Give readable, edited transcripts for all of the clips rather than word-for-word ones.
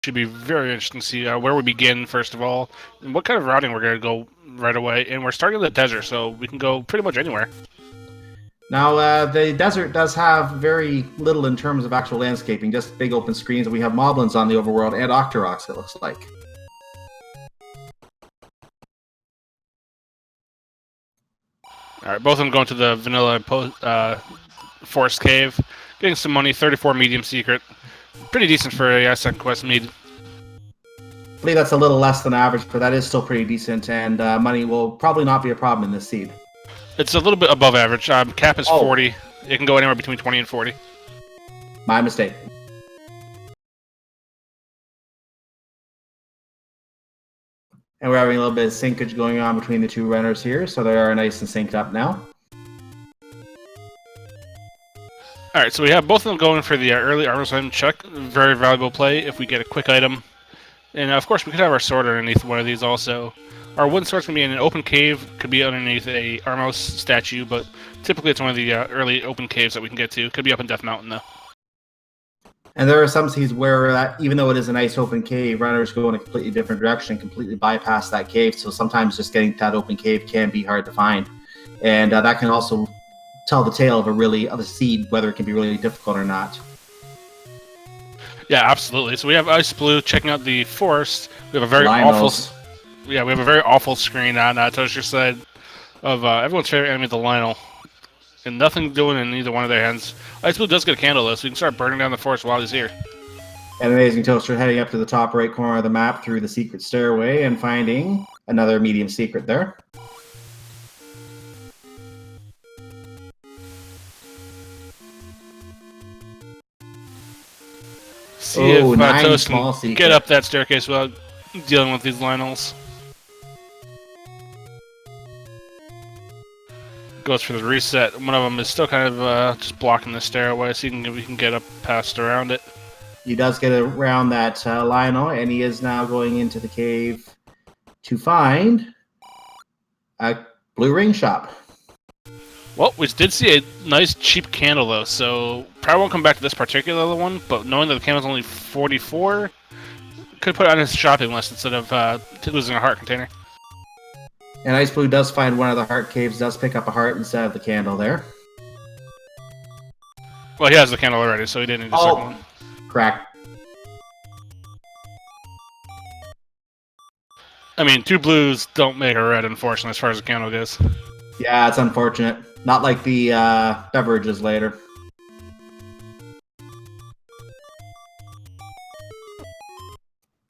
Should be very interesting to see where we begin, first of all, and what kind of routing we're going to go right away. And we're starting in the desert, so we can go pretty much anywhere. Now, the desert does have very little in terms of actual landscaping, just big open screens. We have moblins on the overworld and Octoroks, it looks like. All right, both of them going to the vanilla forest cave, getting some money, 34 medium secret. Pretty decent for a second quest mead. I believe that's a little less than average, but that is still pretty decent, and money will probably not be a problem in this seed. It's a little bit above average. Cap is 40. It can go anywhere between 20 and 40. My mistake. And we're having a little bit of syncage going on between the two runners here, so they are nice and synced up now. Alright, so we have both of them going for the early armor item check. Very valuable play if we get a quick item. And of course, we could have our sword underneath one of these also. Our wooden sword's going to be in an open cave, could be underneath a Armos statue, but typically it's one of the early open caves that we can get to. Could be up in Death Mountain, though. And there are some seeds where, even though it is a nice open cave, runners go in a completely different direction, completely bypass that cave, so sometimes just getting to that open cave can be hard to find. And that can also tell the tale of a seed, whether it can be really difficult or not. Yeah, absolutely. So we have xIceblue checking out the forest. We have a very awful... Yeah, we have a very awful screen on Toaster's side of everyone's favorite enemy, the Lionel. And nothing doing in either one of their hands. xIceblue does get a candle, though, so we can start burning down the forest while he's here. And AmazingToaster heading up to the top right corner of the map through the secret stairway and finding another medium secret there. See if Toast can get up that staircase without dealing with these Lionels. Goes for the reset. One of them is still kind of just blocking the stairway, so we can get up past around it. He does get around that Lionel, and he is now going into the cave to find a blue ring shop. Well, we did see a nice cheap candle though, so probably won't come back to this particular one, but knowing that the candle's only 44, could put it on his shopping list instead of losing a heart container. And xIceblue does find one of the heart caves, does pick up a heart instead of the candle there. Well, he has the candle already, so he didn't need the second one. Crack. I mean, 2 blues don't make a red, unfortunately, as far as the candle goes. Yeah, it's unfortunate. Not like the beverages later.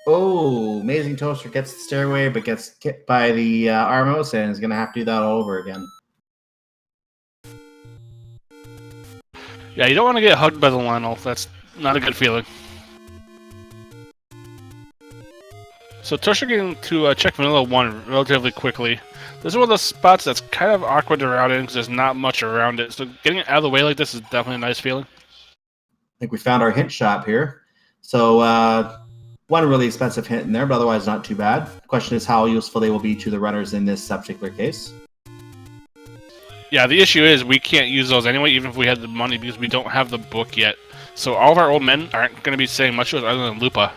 Oh, AmazingToaster gets the stairway, but gets hit by the Armos, and is going to have to do that all over again. Yeah, you don't want to get hugged by the Lionel. That's not a good feeling. So Toaster getting to check Vanilla 1 relatively quickly. This is one of those spots that's kind of awkward to route in because there's not much around it. So getting it out of the way like this is definitely a nice feeling. I think we found our hint shop here. So one really expensive hint in there, but otherwise not too bad. The question is how useful they will be to the runners in this particular case. Yeah, the issue is we can't use those anyway, even if we had the money, because we don't have the book yet. So all of our old men aren't going to be saying much to us other than Lupa.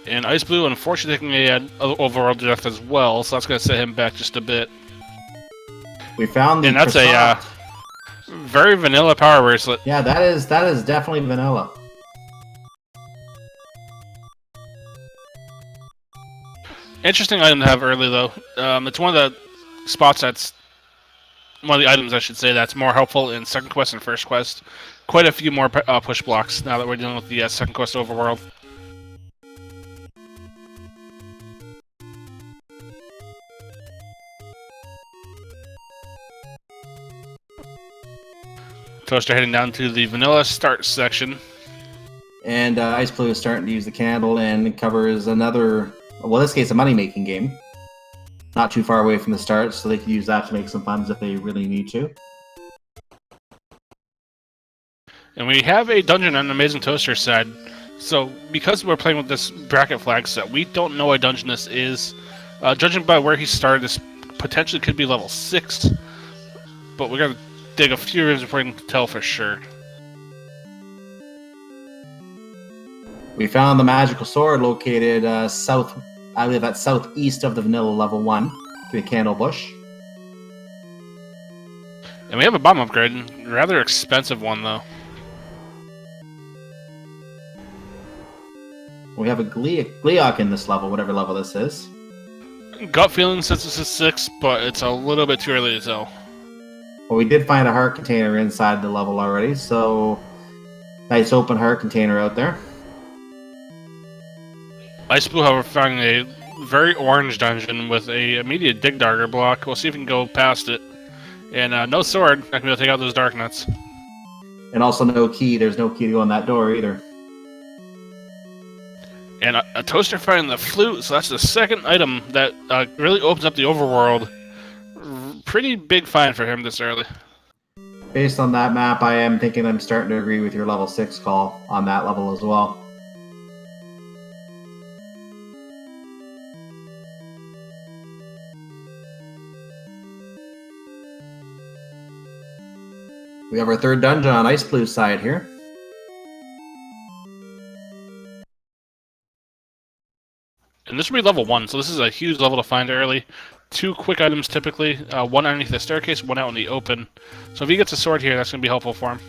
And xIceblue, unfortunately, taking a overall death as well, so that's going to set him back just a bit. We found the and that's croissant. A very vanilla power bracelet. Yeah, that is definitely vanilla. Interesting item to have early, though. It's one of the spots that's... One of the items, I should say, that's more helpful in second quest and first quest. Quite a few more push blocks now that we're dealing with the second quest overworld. Toaster heading down to the vanilla start section. And xIceblue is starting to use the candle and covers another, well, in this case, a money-making game. Not too far away from the start, so they can use that to make some funds if they really need to. And we have a dungeon on AmazingToaster's side. So, because we're playing with this bracket flag set, we don't know what dungeon this is. Judging by where he started this potentially could be level 6, but we gotta dig a few rooms before we can tell for sure. We found the magical sword located south, I believe that's southeast of the vanilla level 1, through the candle bush. And we have a bomb upgrade, rather expensive one though. We have a Gleeok in this level, whatever level this is. Gut feeling since this is 6, but it's a little bit too early to tell. Well, we did find a heart container inside the level already, so nice open heart container out there. xIceblue, however, found a very orange dungeon with a immediate dig dagger block. We'll see if we can go past it. And no sword. I can be able to take out those dark nuts. And also no key. There's no key to go in that door either. And a toaster finding the flute, so that's the second item that really opens up the overworld. Pretty big find for him this early. Based on that map, I am thinking I'm starting to agree with your level 6 call on that level as well. We have our third dungeon on xIceblue side here. And this will be level 1, so this is a huge level to find early. 2 quick items typically, one underneath the staircase, one out in the open. So if he gets a sword here, that's going to be helpful for him.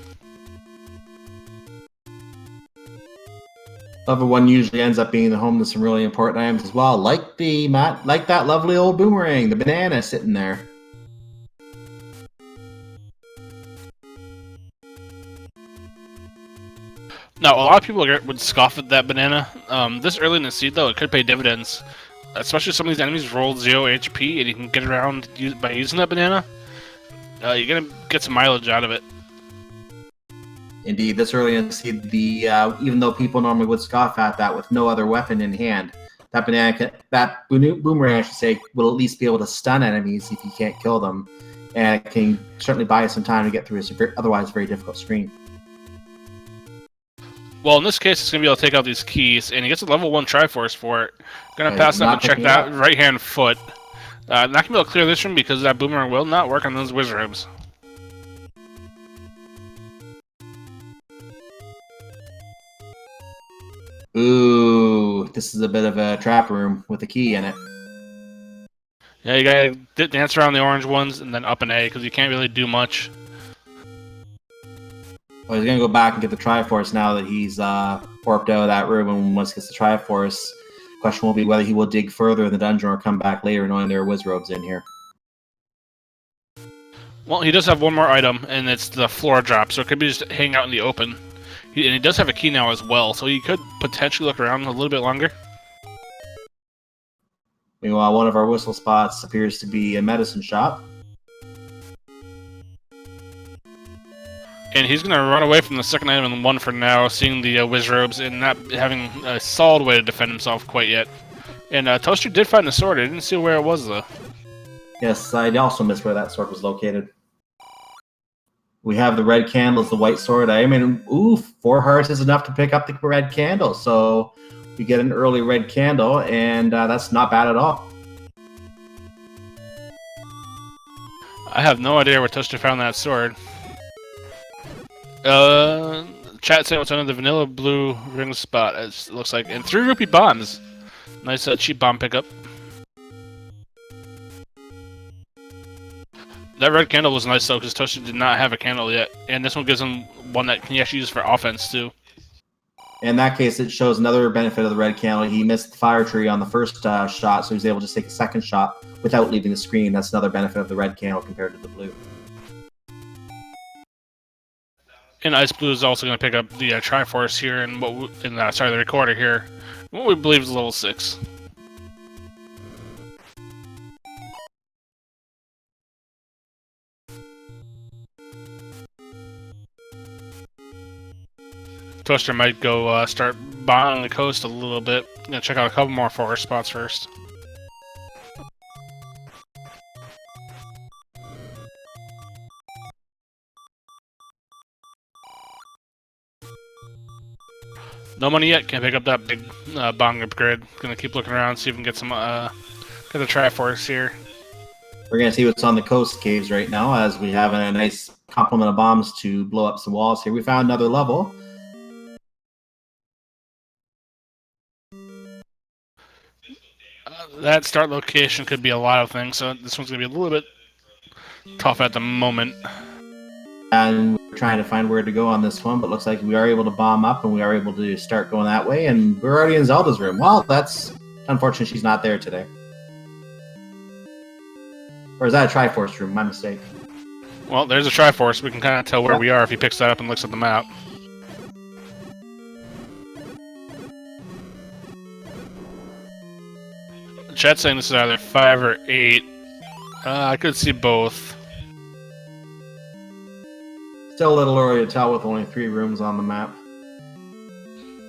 Level 1 usually ends up being the home to some really important items as well, like that lovely old boomerang, the banana sitting there. Now, a lot of people would scoff at that banana. This early in the seed, though, it could pay dividends. Especially some of these enemies roll 0 HP, and you can get around by using that banana. You're going to get some mileage out of it. Indeed, this early in the seed, even though people normally would scoff at that with no other weapon in hand, that boomerang, I should say, will at least be able to stun enemies if you can't kill them. And it can certainly buy you some time to get through a otherwise very difficult screen. Well, in this case, it's going to be able to take out these keys, and he gets a level 1 Triforce for it. Going to pass up and check that right-hand foot. Not going to be able to clear this room because that boomerang will not work on those wizard robes. Ooh, this is a bit of a trap room with a key in it. Yeah, you gotta dance around the orange ones and then up an A because you can't really do much. Well, he's gonna go back and get the Triforce now that he's warped out of that room, and once he gets the Triforce, the question will be whether he will dig further in the dungeon or come back later knowing there are wizard robes in here. Well, he does have one more item, and it's the floor drop, so it could be just hanging out in the open. And he does have a key now as well, so he could potentially look around a little bit longer. Meanwhile, one of our whistle spots appears to be a medicine shop. And he's going to run away from the second item and one for now, seeing the wizard robes and not having a solid way to defend himself quite yet. And Toaster did find the sword. I didn't see where it was, though. Yes, I also missed where that sword was located. We have the red candles, the white sword. I mean, ooh, 4 hearts is enough to pick up the red candle. So we get an early red candle, and that's not bad at all. I have no idea where Toaster found that sword. Chat saying what's under the vanilla blue ring spot, it looks like. And 3 rupee bombs. Nice cheap bomb pickup. That red candle was nice though, because Toaster did not have a candle yet. And this one gives him one that can actually use for offense too. In that case, it shows another benefit of the red candle. He missed the fire tree on the first shot, so he was able to just take a second shot without leaving the screen. That's another benefit of the red candle compared to the blue. And xIceblue is also going to pick up the Triforce here, and the recorder here, what we believe is level 6. Toaster might go start bombing the coast a little bit. I'm going to check out a couple more forest spots first. No money yet. Can't pick up that big bong upgrade. Gonna keep looking around, see if we can get some get the Triforce here. We're going to see what's on the coast caves right now, as we have a nice complement of bombs to blow up some walls here. We found another level. That start location could be a lot of things, so this one's going to be a little bit tough at the moment. And we're trying to find where to go on this one, but looks like we are able to bomb up and we are able to start going that way, and we're already in Zelda's room. Well, that's unfortunate she's not there today. Or is that a Triforce room? My mistake. Well, there's a Triforce. We can kind of tell where we are if he picks that up and looks at the map. Chat's saying this is either 5 or 8. I could see both. Still a little early to tell with only 3 rooms on the map.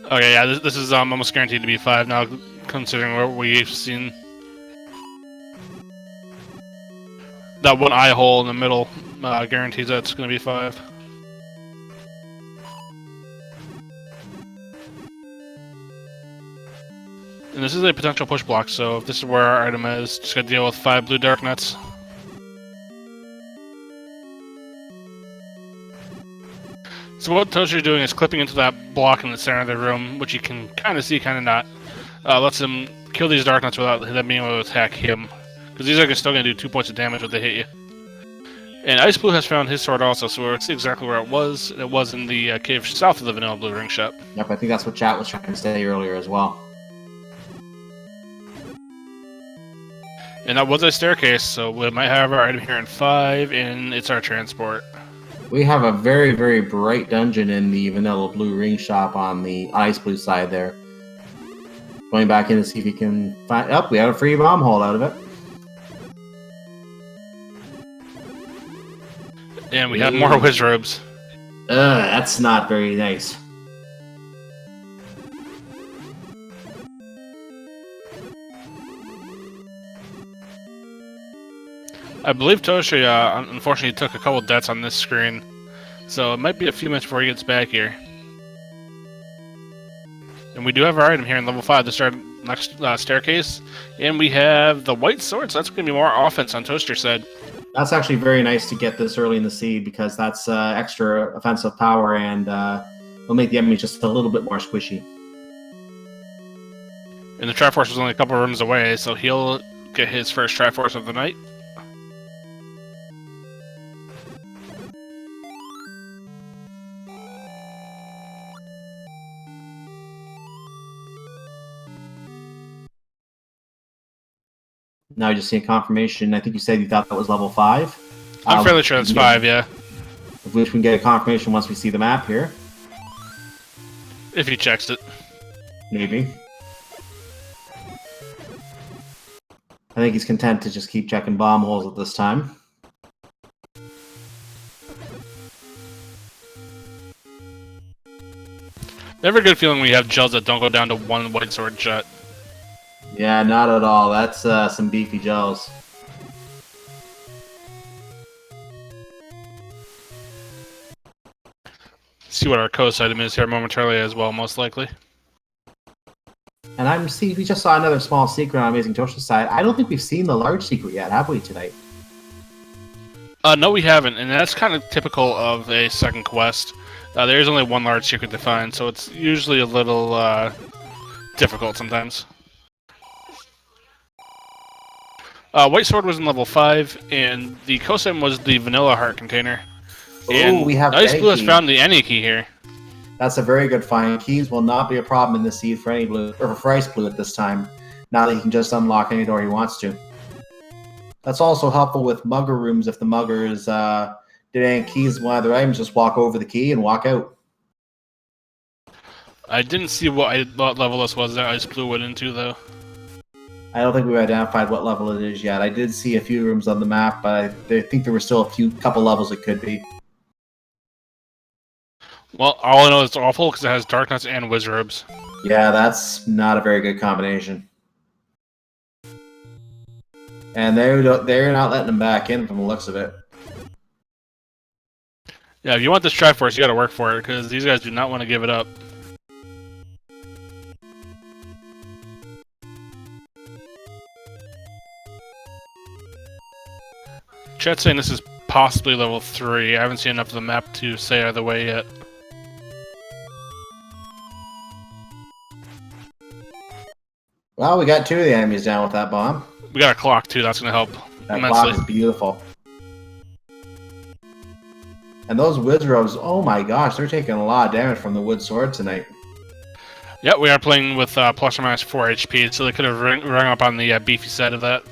Okay, yeah, this is almost guaranteed to be 5 now, considering what we've seen. That one eye hole in the middle guarantees that it's going to be 5. And this is a potential push block, so if this is where our item is, just gotta deal with 5 blue dark nuts. So what Toaster's doing is clipping into that block in the center of the room, which you can kind of see, kind of not. Lets him kill these dark nuts without them being able to attack him. Because these are still going to do 2 points of damage when they hit you. And xIceblue has found his sword also, so we'll see exactly where it was. It was in the cave south of the Vanilla Blue Ring Shop. Yep, I think that's what chat was trying to say earlier as well. And that was a staircase, so we might have our item here in 5, and it's our transport. We have a very, very bright dungeon in the Vanilla Blue Ring Shop on the xIceblue side there. Going back in to see if we can find... Oh, we have a free bomb hole out of it. And we have more Wizrobes. That's not very nice. I believe Toshi, unfortunately, took a couple deaths on this screen, so it might be a few minutes before he gets back here. And we do have our item here in level 5, the next staircase, and we have the white sword, so that's going to be more offense on Toaster's side. That's actually very nice to get this early in the seed, because that's extra offensive power, and will make the enemy just a little bit more squishy. And the Triforce was only a couple rooms away, so he'll get his first Triforce of the night. Now I just see a confirmation. I think you said you thought that was level 5. I'm fairly sure it's 5, yeah. Of which we can get a confirmation once we see the map here. If he checks it. Maybe. I think he's content to just keep checking bomb holes at this time. Never a good feeling when you have gels that don't go down to 1 white sword jet. Yeah, not at all. That's some beefy gels. See what our coast item is here momentarily as well, most likely. And we just saw another small secret on AmazingToaster's side. I don't think we've seen the large secret yet, have we, tonight? No, we haven't, and that's kind of typical of a second quest. There is only 1 large secret to find, so it's usually a little difficult sometimes. White sword was in level 5, and the coast item was the vanilla heart container. Oh, we have xIceblue has found the any key here. That's a very good find. Keys will not be a problem in the seed for xIceblue at this time. Now that he can just unlock any door he wants to. That's also helpful with mugger rooms if the muggers did any keys one of their items, just walk over the key and walk out. I didn't see what level this was that xIceblue went into, though. I don't think we've identified what level it is yet. I did see a few rooms on the map, but I think there were still a couple levels it could be. Well, all I know is it's awful because it has dark nuts and Wizrobes. Yeah, that's not a very good combination. And they're not letting him back in from the looks of it. Yeah, if you want this Triforce, you gotta work for it, because these guys do not want to give it up. Chat's saying this is possibly level 3. I haven't seen enough of the map to say either way yet. Well, we got 2 of the enemies down with that bomb. We got a clock too, that's going to help That immensely. clock is beautiful. And those Wizards, oh my gosh, they're taking a lot of damage from the wood sword tonight. Yep, we are playing with plus or minus 4 HP, so they could have rung up on the beefy side of that.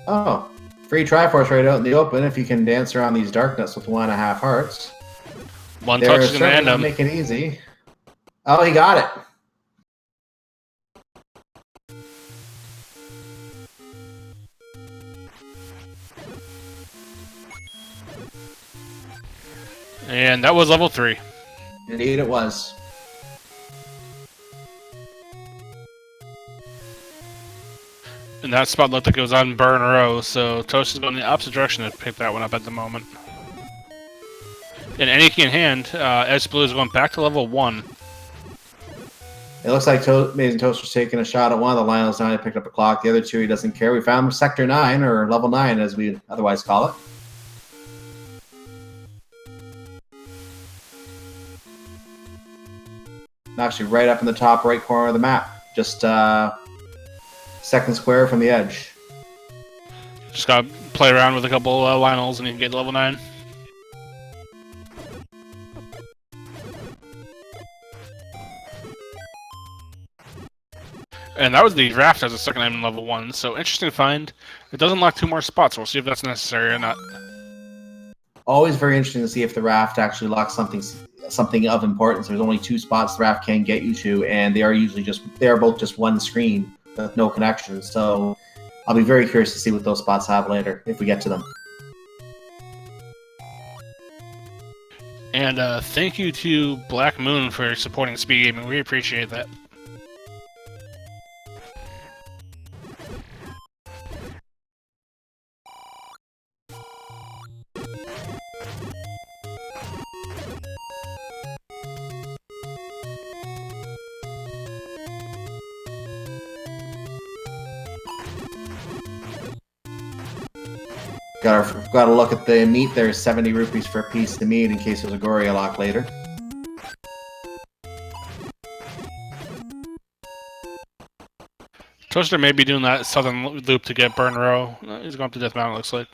Oh, free Triforce right out in the open if you can dance around these darknets with 1.5 hearts. One touch is going to end him. Make it easy. Oh, he got it. And that was level 3. Indeed it was. And that spot looked like it was on Burn Row, so Toast is going the opposite direction to pick that one up at the moment. And any key in hand, xIceblue is going back to level 1. It looks like AmazingToaster's taking a shot at one of the Lionels now. He picked up a clock. The other 2 he doesn't care. We found Sector 9, or Level 9 as we otherwise call it. Actually right up in the top right corner of the map. Just second square from the edge. Just gotta play around with a couple Lionels and you can get to level 9. And that was the raft as a second item in level 1, so interesting to find. It does unlock 2 more spots, we'll see if that's necessary or not. Always very interesting to see if the raft actually locks something of importance. There's only 2 spots the raft can get you to, and they are both just one screen with no connection. So I'll be very curious to see what those spots have later if we get to them. And thank you to Black Moon for supporting Speed Gaming, we appreciate that. Got to look at the meat. There's 70 rupees for a piece of meat in case there's a Goria lock later. Toaster may be doing that southern loop to get Burn Row. He's going up to Death Mountain, it looks like.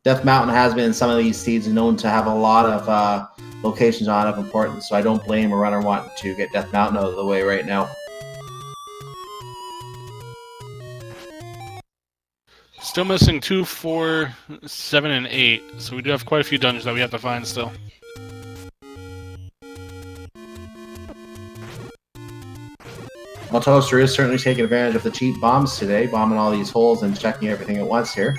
Death Mountain has been in some of these seeds known to have a lot of locations on of importance, so I don't blame a runner wanting to get Death Mountain out of the way right now. Still missing 2, 4, 7, and 8, so we do have quite a few dungeons that we have to find still. Well, Toaster is certainly taking advantage of the cheap bombs today, bombing all these holes and checking everything at once here.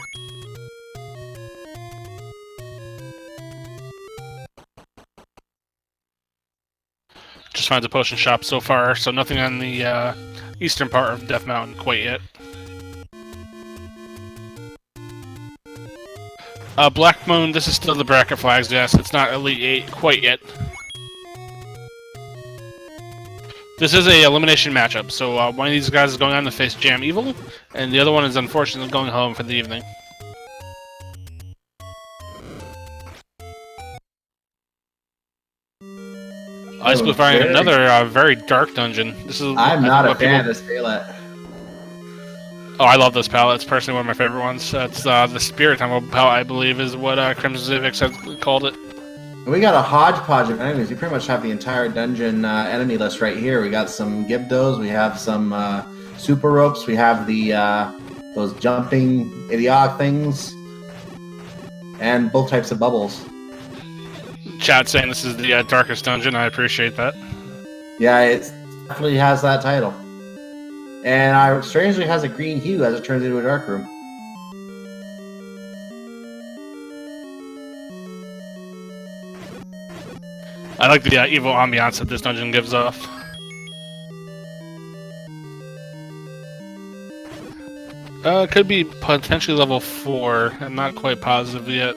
Just finds a potion shop so far, so nothing on the eastern part of Death Mountain quite yet. Black Moon, this is still the bracket flags, yes. It's not Elite 8 quite yet. This is a elimination matchup, so one of these guys is going on to face Jam Evil, and the other one is unfortunately going home for the evening. xIceblue finding another very dark dungeon. This is I'm not a fan of this palette. Oh, I love this palette. It's personally one of my favorite ones. It's the Spirit Temple palette, I believe, is what Crimson Zivix has called it. We got a hodgepodge of enemies. We pretty much have the entire dungeon enemy list right here. We got some Gibdos, we have some super ropes, we have the those jumping idiotic things, and both types of bubbles. Chat saying this is the darkest dungeon. I appreciate that. Yeah, it definitely has that title. And strangely has a green hue as it turns into a dark room. I like the evil ambiance that this dungeon gives off. Could be potentially level 4. I'm not quite positive yet.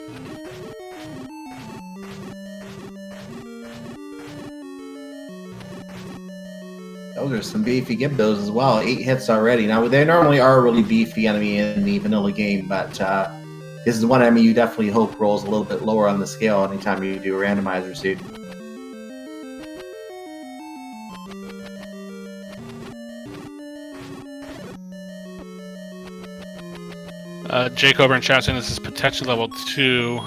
Oh, Those are some beefy Gibdos as well. 8 hits already. Now, they normally are a really beefy enemy in the vanilla game, but this is one enemy you definitely hope rolls a little bit lower on the scale anytime you do a randomizer suit. Jake over in chat saying this is potentially level 2.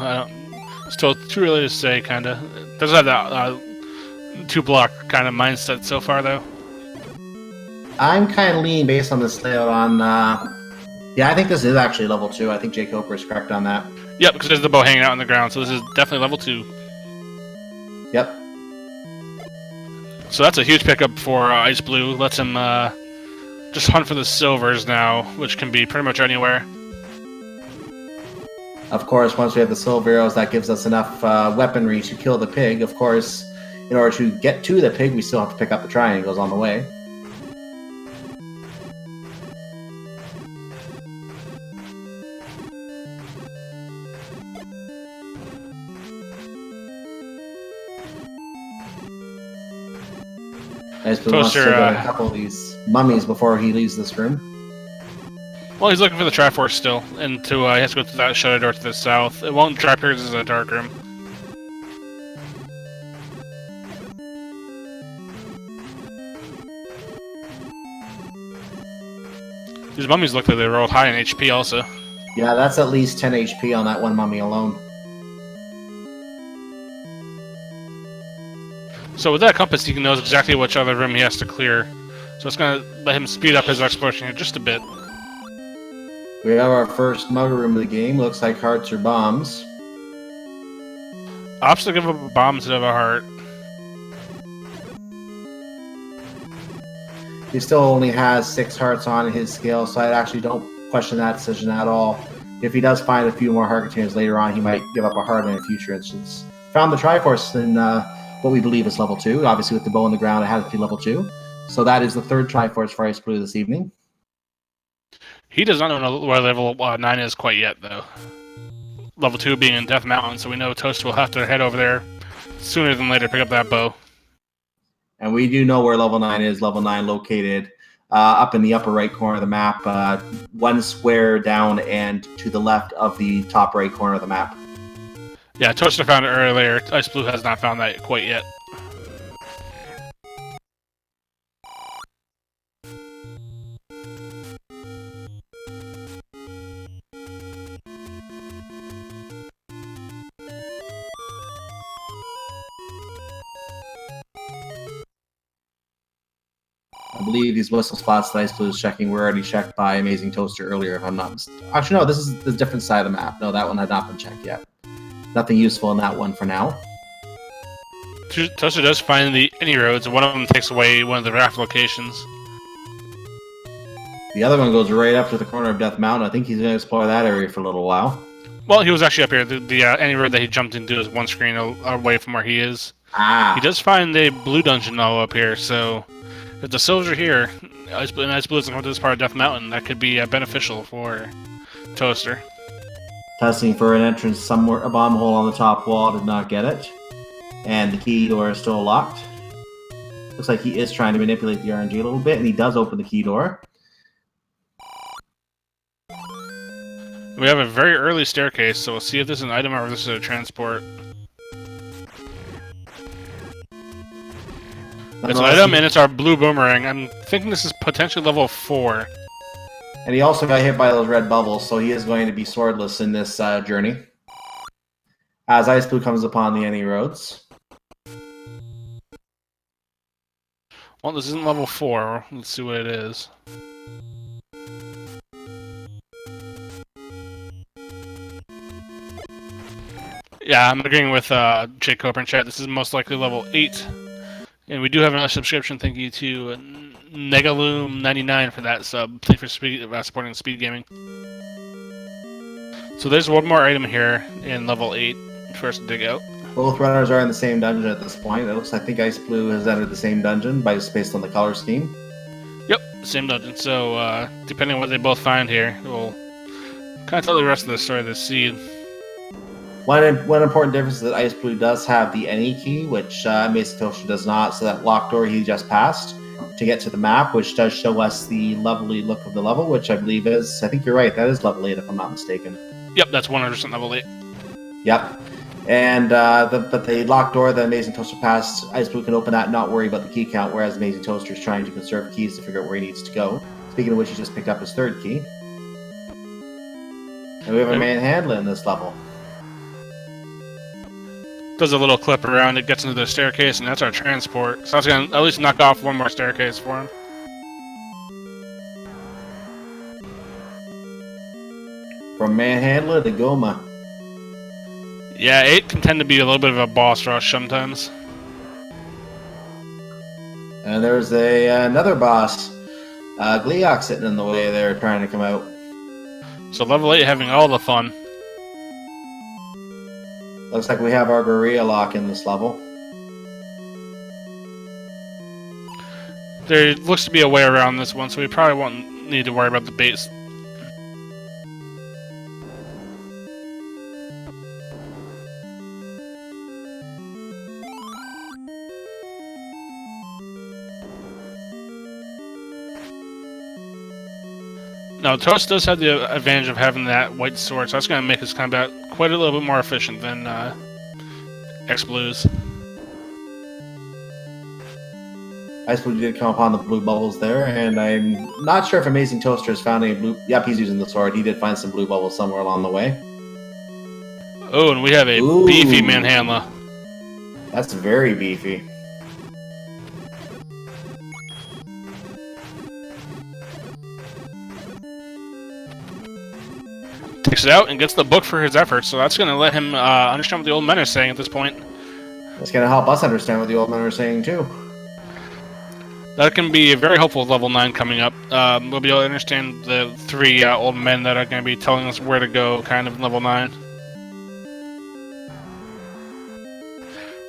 Still too early to say, kind of. Doesn't have that 2-block kind of mindset so far, though. I'm kind of leaning based on this layout on... yeah, I think this is actually level 2. I think Jake Hooper is correct on that. Yep, because there's the bow hanging out on the ground, so this is definitely level 2. Yep. So that's a huge pickup for xIceblue. Lets him just hunt for the silvers now, which can be pretty much anywhere. Of course, once we have the silver arrows, that gives us enough weaponry to kill the pig. Of course, in order to get to the pig, we still have to pick up the triangles on the way. xIceblue wants to get a couple of these mummies before he leaves this room. Well, he's looking for the Triforce still, and he has to go through that shutter door to the south. It won't drop here, this is a dark room. These mummies look like they rolled high in HP also. Yeah, that's at least 10 HP on that one mummy alone. So with that compass, he knows exactly which other room he has to clear. So it's going to let him speed up his exploration here just a bit. We have our first mugger room of the game. Looks like hearts or bombs. Opts to give up a bomb instead of a heart. He still only has 6 hearts on his scale, so I actually don't question that decision at all. If he does find a few more heart containers later on, he might give up a heart in a future instance. Found the Triforce in what we believe is level 2. Obviously, with the bow on the ground, it has to be level 2. So that is the 3rd Triforce for xIceblue this evening. He does not know where level 9 is quite yet, though. Level 2 being in Death Mountain, so we know Toaster will have to head over there sooner than later to pick up that bow. And we do know where level 9 is. Level 9 located up in the upper right corner of the map, 1 square down and to the left of the top right corner of the map. Yeah, Toaster found it earlier. xIceblue has not found that quite yet. I believe these whistle spots that xIceblue is checking were already checked by AmazingToaster earlier, if I'm not mistaken. Actually, no, this is the different side of the map. No, that one had not been checked yet. Nothing useful in that one for now. Toaster does find the any roads, and one of them takes away one of the raft locations. The other one goes right up to the corner of Death Mountain. I think he's going to explore that area for a little while. Well, he was actually up here. The any road that he jumped into is one screen away from where he is. Ah. He does find a blue dungeon all up here, so if the silvers are here, and xIceblue doesn't come to this part of Death Mountain, that could be beneficial for Toaster. Testing for an entrance somewhere, a bomb hole on the top wall, did not get it. And the key door is still locked. Looks like he is trying to manipulate the RNG a little bit, and he does open the key door. We have a very early staircase, so we'll see if this is an item or if this is a transport. It's an item, and it's our blue boomerang. I'm thinking this is potentially level 4. And he also got hit by those red bubbles, so he is going to be swordless in this journey. As xIceblue comes upon the any roads. Well, this isn't level 4. Let's see what it is. Yeah, I'm agreeing with Jake Coper in chat. This is most likely level 8. And we do have another subscription. Thank you to Negaloom99 for that sub. Thank you for supporting Speed Gaming. So there's one more item here in level 8 for us to dig out. Both runners are in the same dungeon at this point. It looks like I think xIceblue has entered the same dungeon based on the color scheme. Yep, same dungeon. So depending on what they both find here, we'll kind of tell the rest of the story of this seed. One important difference is that xIceblue does have the any key, which AmazingToaster does not. So that locked door he just passed to get to the map, which does show us the lovely look of the level, which I believe is, I think you're right, that is level 8 if I'm not mistaken. Yep, that's 100% level 8. Yep. And but the locked door that Amazing Toaster passed, xIceblue can open that and not worry about the key count, whereas Amazing Toaster is trying to conserve keys to figure out where he needs to go. Speaking of which, he just picked up his 3rd key. And we have a manhandler in this level. Does a little clip around, it gets into the staircase, and that's our transport. So that's going to at least knock off one more staircase for him. From manhandler to Goma. Yeah, 8 can tend to be a little bit of a boss rush sometimes. And there's another boss. Gleeok sitting in the way there trying to come out. So level 8 having all the fun. Looks like we have our Gorilla lock in this level. There looks to be a way around this one, so we probably won't need to worry about the base. Now, Toast does have the advantage of having that white sword, so that's going to make his combat quite a little bit more efficient than xIceblue. xIceblue did come upon the blue bubbles there, and I'm not sure if Amazing Toaster has found any blue... Yep, he's using the sword. He did find some blue bubbles somewhere along the way. Oh, and we have a beefy manhandler. That's very beefy. Takes it out and gets the book for his efforts, so that's going to let him understand what the old men are saying at this point. That's going to help us understand what the old men are saying, too. That can be very helpful with level 9 coming up. We'll be able to understand the 3 old men that are going to be telling us where to go, kind of, in level 9.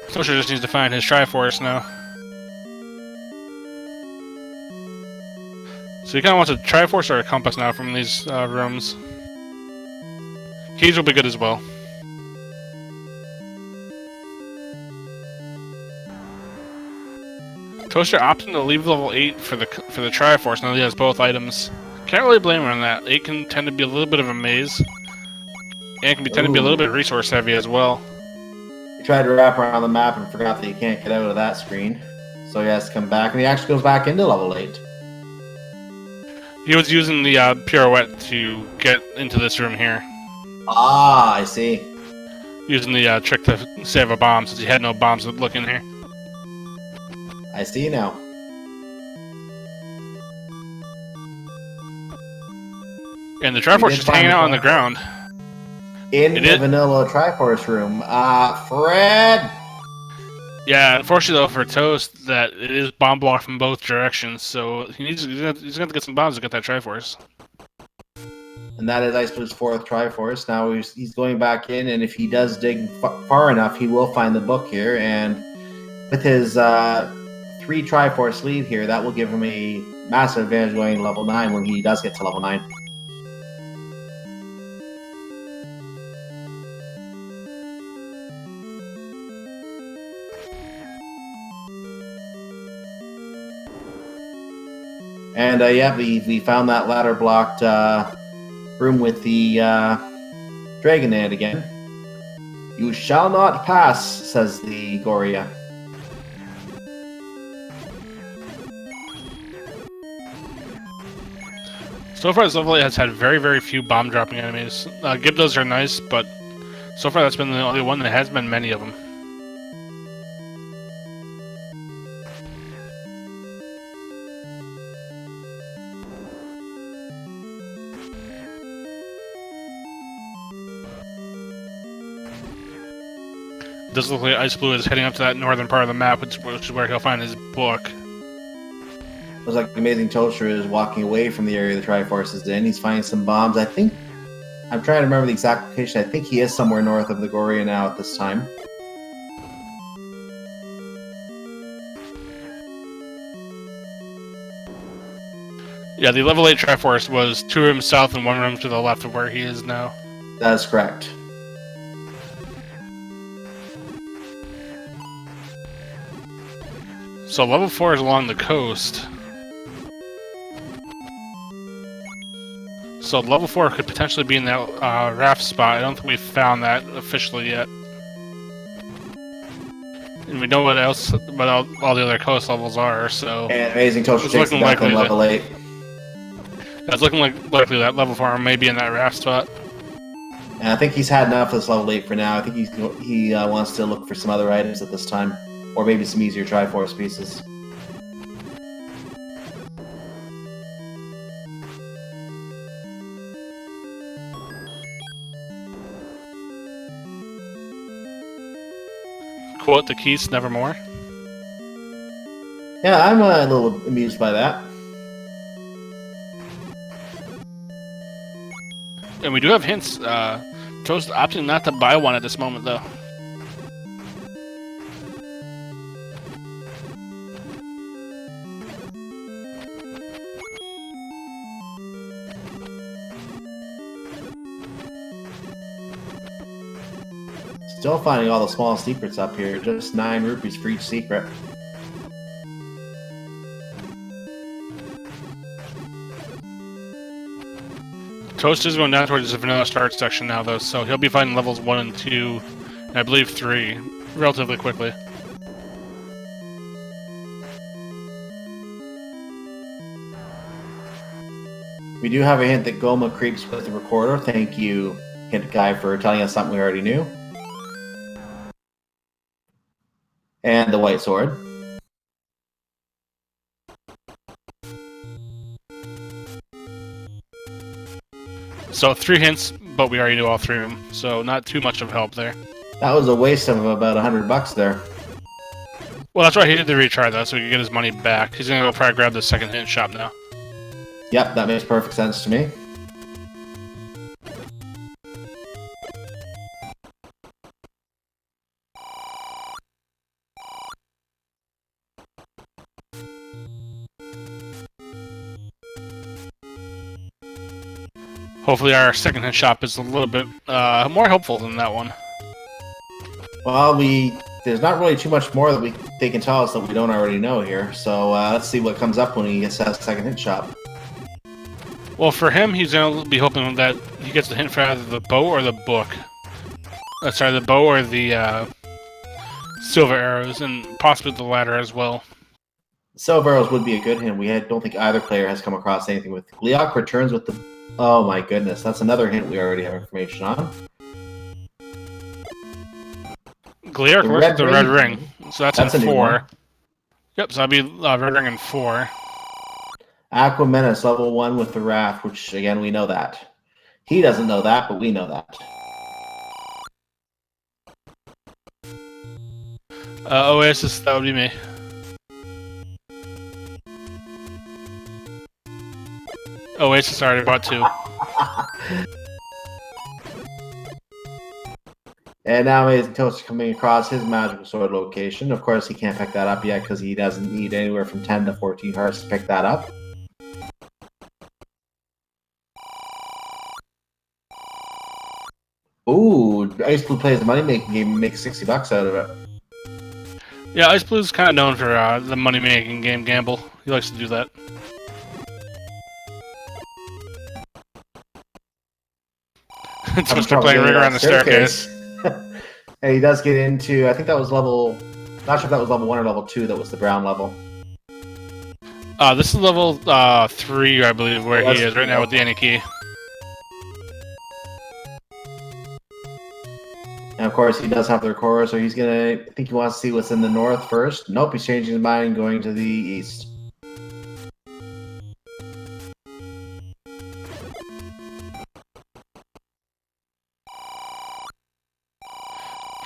Toaster just needs to find his Triforce now. So he kind of wants a Triforce or a compass now from these rooms. Keys will be good as well. Toaster opting to leave level 8 for the Triforce now that he has both items. Can't really blame him on that. 8 can tend to be a little bit of a maze. And it can tend to be a little bit resource heavy as well. He tried to wrap around the map and forgot that he can't get out of that screen. So he has to come back, and he actually goes back into level 8. He was using the pirouette to get into this room here. Ah, I see. Using the trick to save a bomb, since he had no bombs to look in here. I see now. And the Triforce is hanging out on the ground. In the vanilla Triforce room. Fred! Yeah, unfortunately though for Toast, that it is bomb blocked from both directions, so he's going to have to get some bombs to get that Triforce. And that is xIceblue's 4th Triforce. Now he's going back in, and if he does dig far enough, he will find the book here. And with his 3 Triforce lead here, that will give him a massive advantage going to level 9 when he does get to level 9. And yeah, we found that ladder blocked room with the dragon in it again. You shall not pass, says the Goria. So far, this level 8 has had very, very few bomb dropping enemies. Gibdos are nice, but so far that's been the only one. There has been many of them. It does look like xIceblue is heading up to that northern part of the map, which is where he'll find his book. Looks like Amazing Toaster is walking away from the area the Triforce is in. He's finding some bombs. I think... I'm trying to remember the exact location. I think he is somewhere north of the Goria now at this time. Yeah, the level 8 Triforce was 2 rooms south and 1 room to the left of where he is now. That is correct. So level 4 is along the coast. So level 4 could potentially be in that raft spot. I don't think we've found that officially yet. And we know what else, what all the other coast levels are, so... And AmazingToaster it's takes looking the death in likely level 8. It's looking likely that level 4 may be in that raft spot. And I think he's had enough of this level 8 for now. I think he wants to look for some other items at this time. Or maybe some easier Triforce pieces. Quote the keys nevermore. Yeah, I'm a little amused by that. And we do have hints. Toast opting not to buy one at this moment, though. Still finding all the small secrets up here. Just 9 rupees for each secret. Toast is going down towards the vanilla start section now, though, so he'll be finding levels 1 and 2, and I believe 3, relatively quickly. We do have a hint that Goma creeps with the recorder. Thank you, hint guy, for telling us something we already knew. And the white sword. So 3 hints, but we already knew all 3 of them, so not too much of help there. That was a waste of about $100 there. Well, that's right, he did the retry, though, so he can get his money back. He's gonna go probably grab the second hint shop now. Yep, that makes perfect sense to me. Hopefully our second hint shop is a little bit more helpful than that one. Well, there's not really too much more that they can tell us that we don't already know here. So let's see what comes up when he gets that second hint shop. Well, for him, he's going to be hoping that he gets the hint for either the bow or the book. Sorry, the bow or the silver arrows, and possibly the latter as well. Silver arrows would be a good hint. Don't think either player has come across anything with. Gleok returns with the... Oh my goodness, that's another hint we already have information on. Gleok works with the red ring, so that's in 4. Yep, so that'd be red ring in 4. Aqua Menace, level 1 with the raft, which, again, we know that. He doesn't know that, but we know that. Oasis, that would be me. Oasis already bought 2. And now AmazingToaster coming across his magical sword location. Of course, he can't pick that up yet because he doesn't need anywhere from 10 to 14 hearts to pick that up. Ooh, xIceblue plays the money-making game and makes $60 out of it. Yeah, xIceblue is kind of known for the money-making game gamble. He likes to do that. Toaster playing Ring Around the Staircase. And he does get into, I think that was level, not sure if that was level 1 or level 2, that was the brown level. This is level 3, I believe, where he is right now with the any key. And of course, he does have the recorder, so he's gonna, I think he wants to see what's in the north first. Nope, he's changing his mind and going to the east.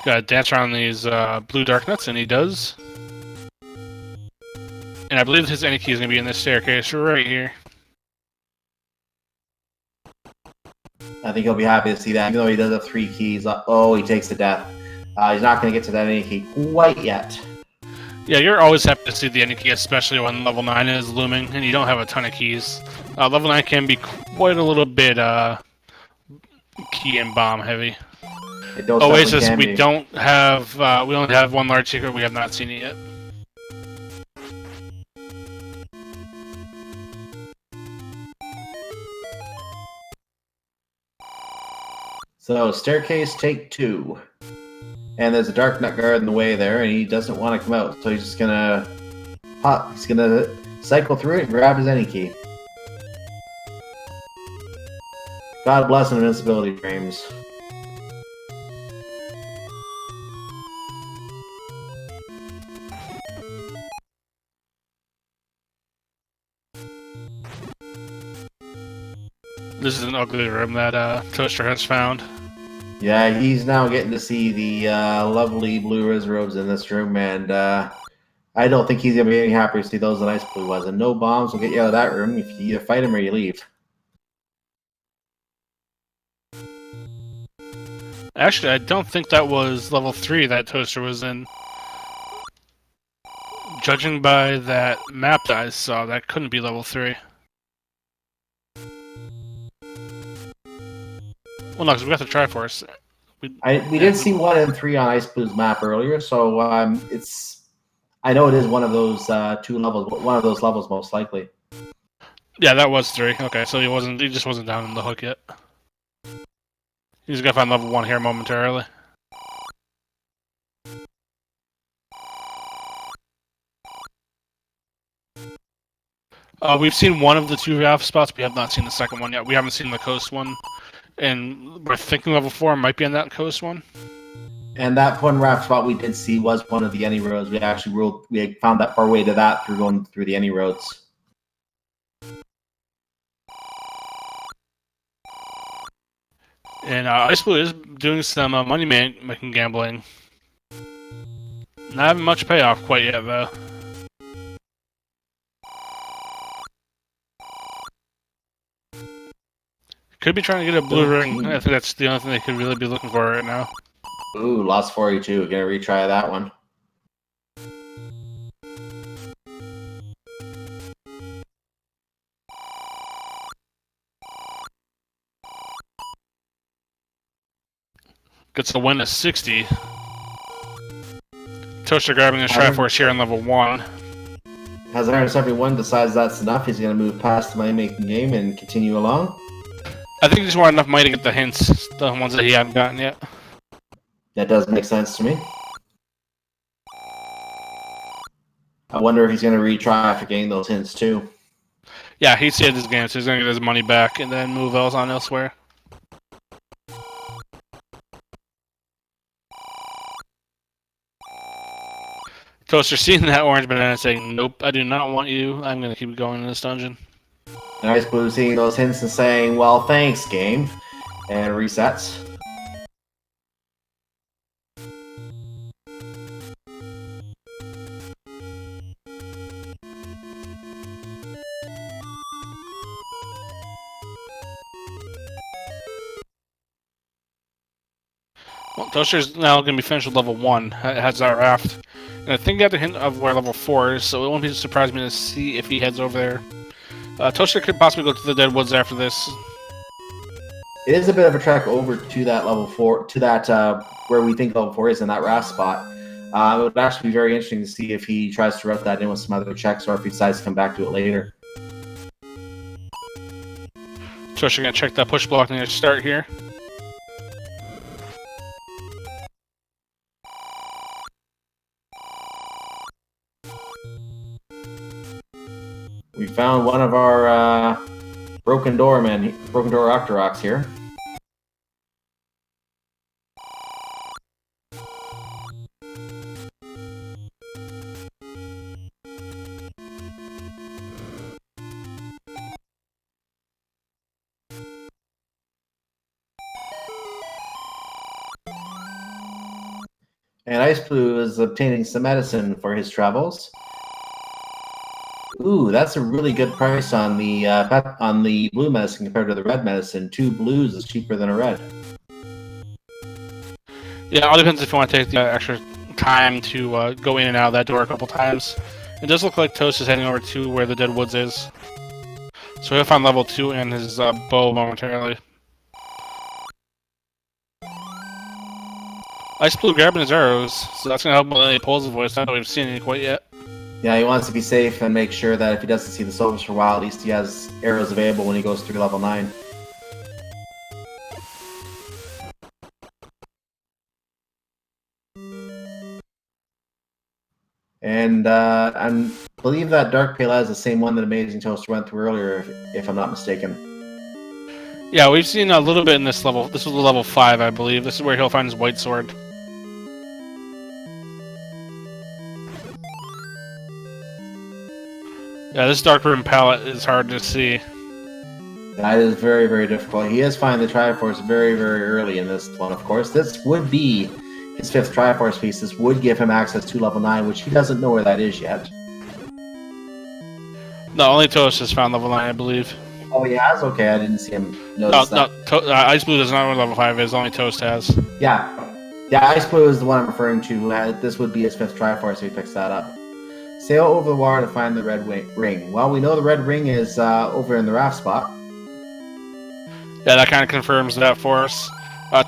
Gotta dance around these blue dark nuts, and he does. And I believe his any key is gonna be in this staircase right here. I think he'll be happy to see that, even though he does have 3 keys. Oh, he takes the death. He's not going to get to that any key quite yet. Yeah, you're always happy to see the any key, especially when level 9 is looming and you don't have a ton of keys. Level 9 can be quite a little bit key and bomb heavy. Oasis, we don't have. We only have 1 large secret. We have not seen it yet. So, staircase, take 2. And there's a dark nut guard in the way there, and he doesn't want to come out, so he's just gonna pop. He's gonna cycle through it and grab his any key. God bless invincibility frames. This is an ugly room that Toaster has found. Yeah, he's now getting to see the lovely blue Riz robes in this room, and I don't think he's going to be any happier to see those that xIceblue was. And no bombs will get you out of that room if you either fight him or you leave. Actually, I don't think that was level 3 that Toaster was in. Judging by that map that I saw, that couldn't be level 3. Well, no, because we got the Triforce. We did see 1 and 3 on xIceblue's map earlier, so I know it is one of those 2 levels, but one of those levels most likely. Yeah, that was 3. Okay, so he just wasn't down in the hook yet. He's gonna find level 1 here momentarily. We've seen one of the 2 raft spots. We have not seen the second one yet. We haven't seen the coast one. And we're thinking level 4 might be in that coast one. And that one raft spot we did see was one of the any roads. We found that far way to that through going through the any roads. And xIceblue is doing some money making gambling. Not having much payoff quite yet, though. Could be trying to get a blue ring. I think that's the only thing they could really be looking for right now. Ooh, lost 42. Gonna retry that one. Gets a win of 60. Toaster grabbing his Triforce here on level 1. Has 171 decides that's enough. He's going to move past the money-making game and continue along. I think he just wanted enough money to get the hints, the ones that he hadn't gotten yet. That does make sense to me. I wonder if he's going to retry after getting those hints too. Yeah, he saved his game, so he's going to get his money back and then move else on elsewhere. Toaster seeing that orange banana saying, nope, I do not want you. I'm going to keep going in this dungeon. And xIceblue seeing those hints and saying, well, thanks, game. And resets. Well, Toaster's now going to be finished with level 1. It has that raft. And I think he got the hint of where level 4 is, so it won't be surprised me to see if he heads over there. Toaster could possibly go to the Dead Woods after this. It is a bit of a trek over to that level 4, to that where we think level 4 is in that raft spot. It would actually be very interesting to see if he tries to route that in with some other checks or if he decides to come back to it later. Toaster going to check that push block near the start here. We found one of our broken door Octoroks here. And xIceblue is obtaining some medicine for his travels. Ooh, that's a really good price on the blue medicine compared to the red medicine. 2 blues is cheaper than a red. Yeah, it all depends if you want to take the extra time to go in and out of that door a couple times. It does look like Toast is heading over to where the Dead Woods is. So he'll find level 2 and his bow momentarily. xIceblue grabbing his arrows, so that's going to help with any pulls of voice. Not that we've seen any quite yet. Yeah, he wants to be safe and make sure that if he doesn't see the soldiers for a while, at least he has arrows available when he goes through level 9. And I believe that Dark Pale is the same one that Amazing Toaster went through earlier, if I'm not mistaken. Yeah, we've seen a little bit in this level. This was level 5, I believe. This is where he'll find his white sword. Yeah, this Dark Room palette is hard to see. That is very, very difficult. He is finding the Triforce very, very early in this one, of course. This would be his 5th Triforce piece. This would give him access to level 9, which he doesn't know where that is yet. No, only Toast has found level 9, I believe. Oh, he has? Okay, I didn't see him notice that. No, xIceblue does not know what level 5 is, only Toast has. Yeah. Yeah, xIceblue is the one I'm referring to. This would be his 5th Triforce if he picks that up. Sail over the water to find the red ring. Well, we know the red ring is over in the raft spot. Yeah, that kind of confirms that for us.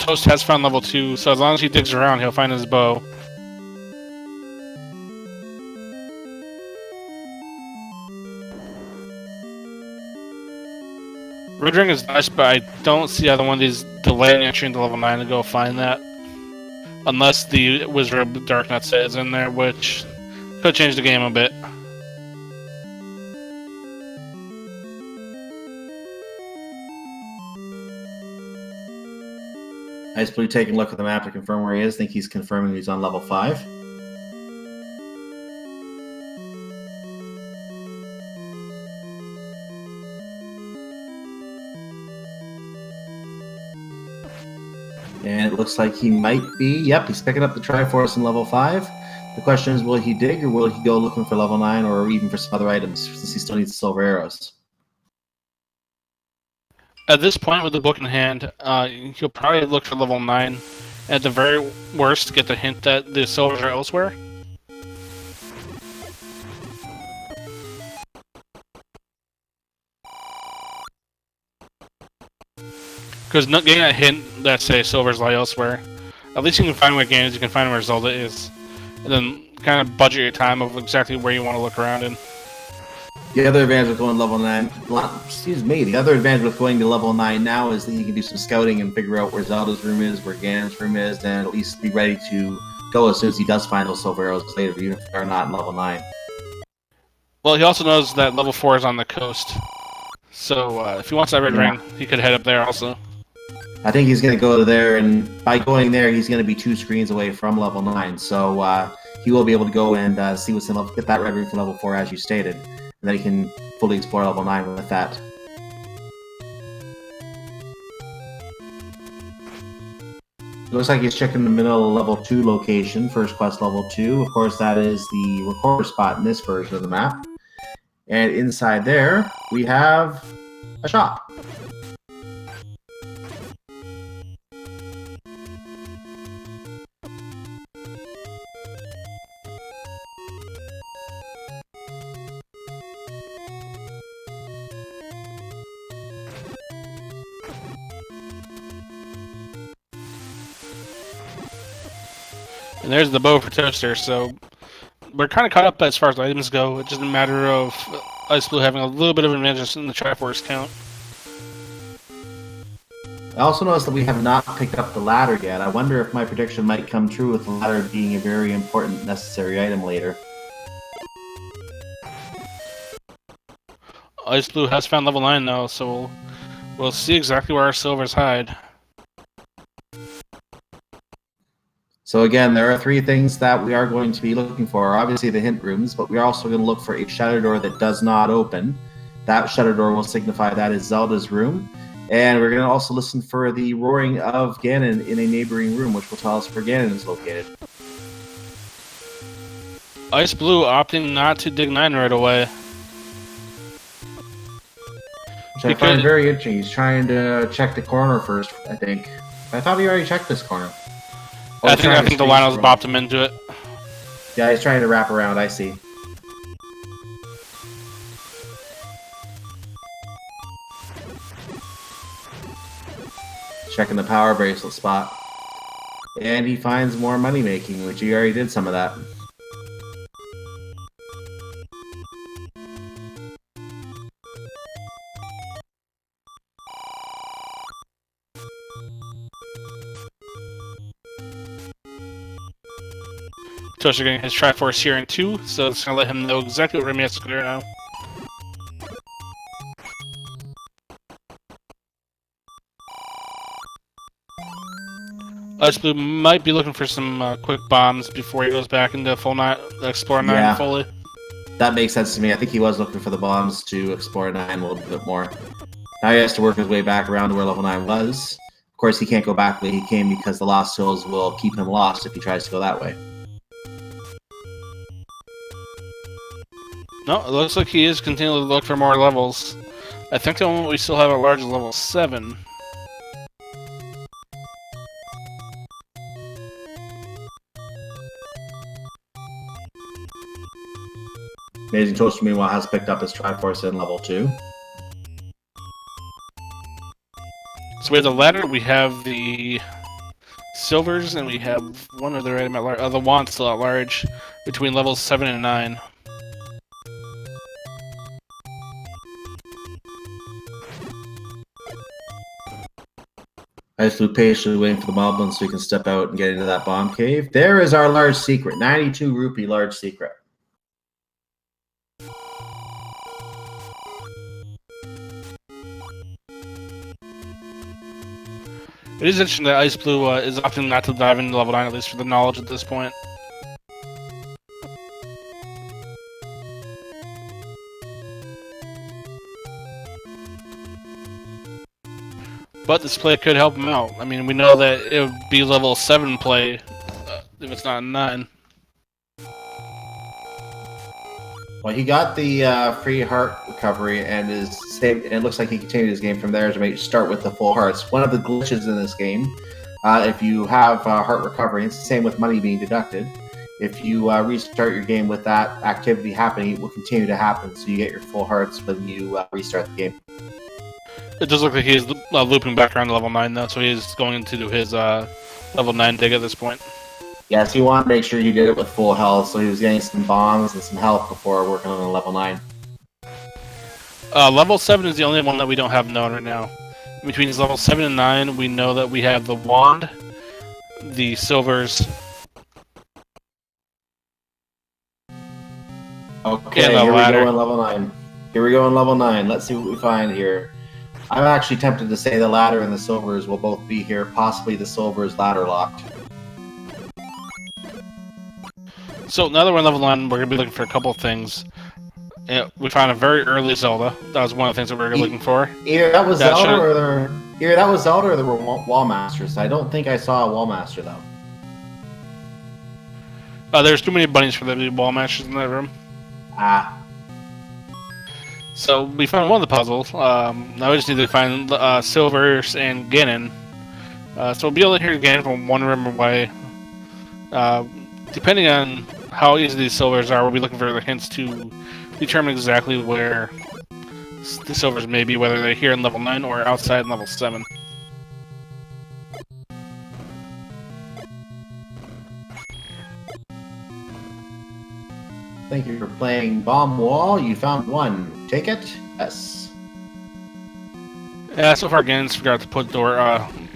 Toast has found level 2, so as long as he digs around, he'll find his bow. Red ring is nice, but I don't see either one of these delaying entry into level 9 to go find that. Unless the Wizard of Darknut is in there, which could change the game a bit. xIceblue taking a look at the map to confirm where he is. I think he's confirming he's on level 5. And it looks like he might be. Yep, he's picking up the Triforce in level 5. The question is, will he dig or will he go looking for level 9 or even for some other items since he still needs silver arrows? At this point, with the book in hand, he'll probably look for level 9. At the very worst, get the hint that the silvers are elsewhere. Because getting a hint that say silvers lie elsewhere, at least you can find where games you can find where Zelda is, and then kind of budget your time of exactly where you want to look around in. The other advantage with going level 9, the other advantage with going to level 9 now is that you can do some scouting and figure out where Zelda's room is, where Ganon's room is, and at least be ready to go as soon as he does find those silver arrows later, even if they're not in level 9. Well, he also knows that level 4 is on the coast, so if he wants that red ring, he could head up there also. I think he's going to go to there, and by going there, he's going to be 2 screens away from level 9, so he will be able to go and see what's in level, get that red ring for level 4 as you stated. And then he can fully explore level 9 with that. Looks like he's checking the middle level 2 location, first quest level 2. Of course, that is the recorder spot in this version of the map. And inside there, we have a shop. And there's the bow for Toaster, so we're kind of caught up as far as items go. It's just a matter of xIceblue having a little bit of an advantage in the Triforce count. I also noticed that we have not picked up the ladder yet. I wonder if my prediction might come true with the ladder being a very important, necessary item later. xIceblue has found level 9 though, so we'll see exactly where our silvers hide. So again, there are 3 things that we are going to be looking for. Obviously the hint rooms, but we're also going to look for a shutter door that does not open. That shutter door will signify that is Zelda's room. And we're going to also listen for the roaring of Ganon in a neighboring room, which will tell us where Ganon is located. xIceblue opting not to dig 9 right away. Which I find very interesting. He's trying to check the corner first, I think. I thought he already checked this corner. I think the Lionel's bopped him into it. Yeah, he's trying to wrap around, I see. Checking the power bracelet spot. And he finds more money making, which he already did some of that. Toaster getting his Triforce here in 2, so it's going to let him know exactly what room he has to clear now. xIceblue might be looking for some quick bombs before he goes back into full Explore 9 fully. That makes sense to me. I think he was looking for the bombs to Explore 9 a little bit more. Now he has to work his way back around to where level 9 was. Of course, he can't go back the way he came because the Lost Hills will keep him lost if he tries to go that way. No, it looks like he is continuing to look for more levels. I think the only one we still have at large is level 7. AmazingToaster, meanwhile, has picked up his Triforce in level 2. So we have the ladder, we have the silvers, and we have one other item at large. The wand still at large between levels 7 and 9. xIceblue patiently waiting for the moblin so he can step out and get into that bomb cave. There is our large secret. 92 rupee large secret. It is interesting that xIceblue is opting not to dive into level 9, at least for the knowledge at this point. But this play could help him out. I mean, we know that it would be level 7 play if it's not 9. Well, he got the free heart recovery and is saved. And it looks like he continued his game from there to start with the full hearts. One of the glitches in this game, if you have heart recovery, it's the same with money being deducted. If you restart your game with that activity happening, it will continue to happen. So you get your full hearts when you restart the game. It does look like he's looping back around to level 9 though, so he's going to do his level 9 dig at this point. Yes, you want to make sure you did it with full health, so he was getting some bombs and some health before working on a level 9. Level 7 is the only one that we don't have known right now. Between level 7 and 9, we know that we have the wand, the silvers. Okay, here we go on level 9. Here we go on level 9. Let's see what we find here. I'm actually tempted to say the ladder and the silvers will both be here. Possibly the silvers ladder locked. So now that we're on level 9, we're going to be looking for a couple of things. We found a very early Zelda. That was one of the things that we were looking for. Either that was Zelda or there were wall masters. I don't think I saw a wall master though. There's too many bunnies for there to be wall masters in that room. So we found one of the puzzles. Now we just need to find silvers and Ganon. So we'll be able to hear Ganon from one room away. Depending on how easy these silvers are, we'll be looking for the hints to determine exactly where the silvers may be, whether they're here in level 9 or outside in level 7. Thank you for playing Bomb Wall. You found one. Take it? Yes. Yeah, so far Ganon's forgot to put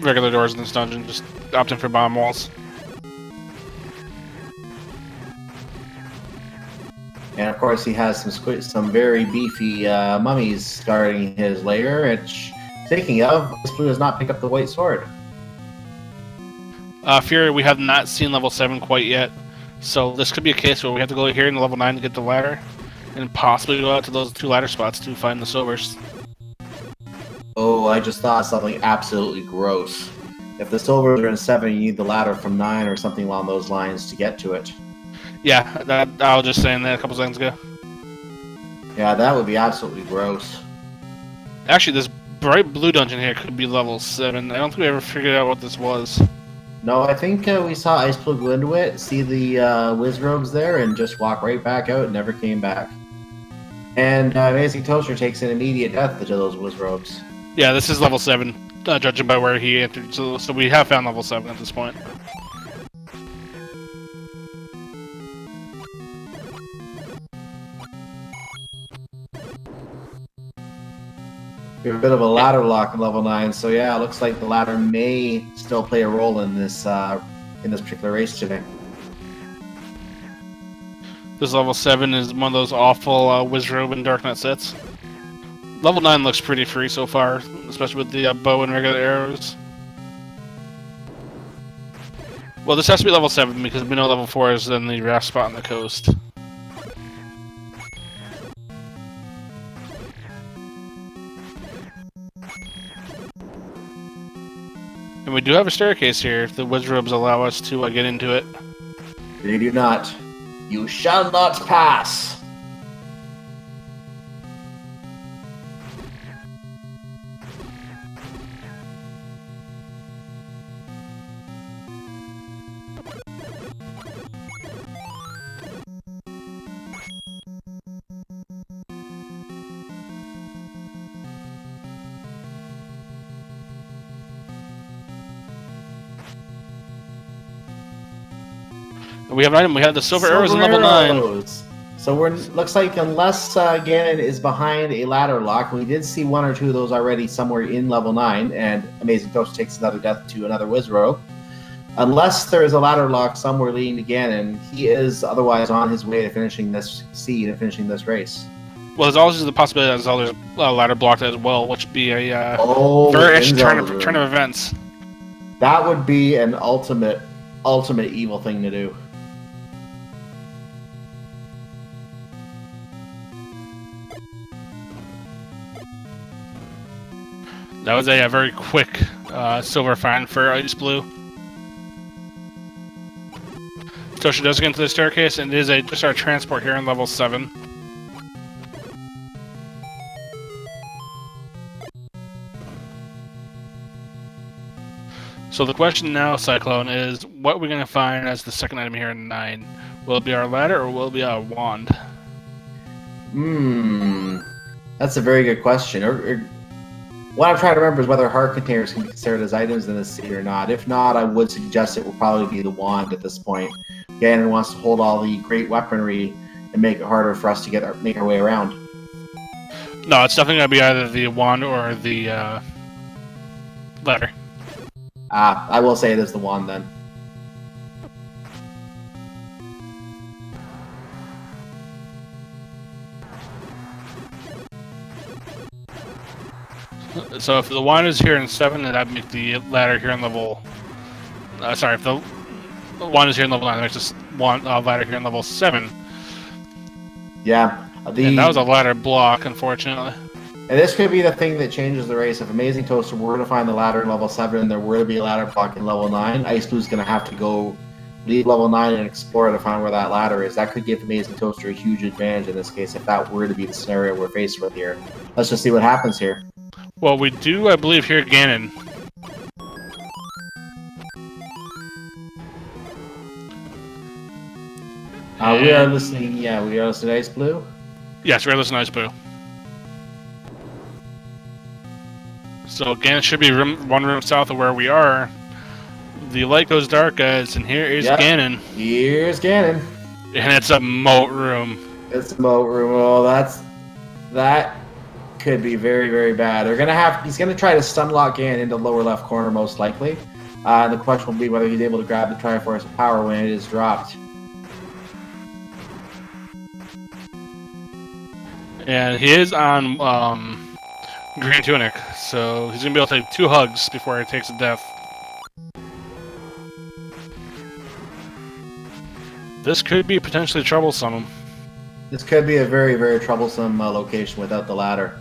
regular doors in this dungeon, just opting for bomb walls. And of course, he has some very beefy mummies guarding his lair. Which, speaking of, xIceblue has not picked up the white sword. Fury, we have not seen level 7 quite yet, so this could be a case where we have to go here in level 9 to get the ladder, and possibly go out to those 2 ladder spots to find the silvers. Oh, I just thought of something absolutely gross. If the silvers are in 7, you need the ladder from 9 or something along those lines to get to it. Yeah, I was just saying that a couple seconds ago. Yeah, that would be absolutely gross. Actually, this bright blue dungeon here could be level 7. I don't think we ever figured out what this was. No, I think we saw xIceblue go into it, see the whiz robes there, and just walk right back out and never came back. And AmazingToaster takes an immediate death to those whiz robes. Yeah, this is level 7, judging by where he entered. So we have found level 7 at this point. We have a bit of a ladder lock in level 9, so yeah, it looks like the ladder may still play a role in this particular race today. This level 7 is one of those awful Wizrobe and Darknet sets. Level 9 looks pretty free so far, especially with the bow and regular arrows. Well, this has to be level 7 because we know level 4 is then the raft spot on the coast. And we do have a staircase here if the Wizrobes allow us to get into it. They do not. You shall not pass. We have an item. We have the silver arrows in level 9. So we're looks like unless Ganon is behind a ladder lock, we did see one or two of those already somewhere in level 9, and AmazingToaster takes another death to another Wizrobe. Unless there is a ladder lock somewhere leading to Ganon, he is otherwise on his way to finishing this seed and finishing this race. Well, there's always the possibility that Zelda's ladder blocked as well, which would be a very interesting turn of events. That would be an ultimate evil thing to do. That was a very quick silver find for xIceblue. Toshi does get into the staircase, and it is just our transport here in level 7. So the question now, Cyclone, is what are we going to find as the second item here in 9? Will it be our ladder, or will it be our wand? That's a very good question. What I'm trying to remember is whether heart containers can be considered as items in this seed or not. If not, I would suggest it will probably be the wand at this point. Ganon wants to hold all the great weaponry and make it harder for us to make our way around. No, it's definitely going to be either the wand or the ladder. I will say it is the wand then. So if the wand is here in 7, then that'd make the ladder here in level... sorry, if the wand is here in level 9, that makes this ladder here in level 7. Yeah. And that was a ladder block, unfortunately. And this could be the thing that changes the race. If AmazingToaster were to find the ladder in level 7 and there were to be a ladder block in level 9, xIceblue going to have to go leave level 9 and explore to find where that ladder is. That could give AmazingToaster a huge advantage in this case if that were to be the scenario we're faced with here. Let's just see what happens here. Well, we do, I believe, hear Ganon. We are listening, we are listening to xIceblue. Yes, we're listening to xIceblue. So Ganon should be one room south of where we are. The light goes dark, guys, and here is Ganon. Here's Ganon. And it's a moat room. It's a moat room. Oh, that could be very, very bad. He's gonna try to stun lock Ganon into lower left corner most likely. The question will be whether he's able to grab the Triforce of Power when it is dropped. And he is on Green Tunic, so he's gonna be able to take 2 hugs before he takes a death. This could be potentially troublesome. This could be a very, very troublesome location without the ladder.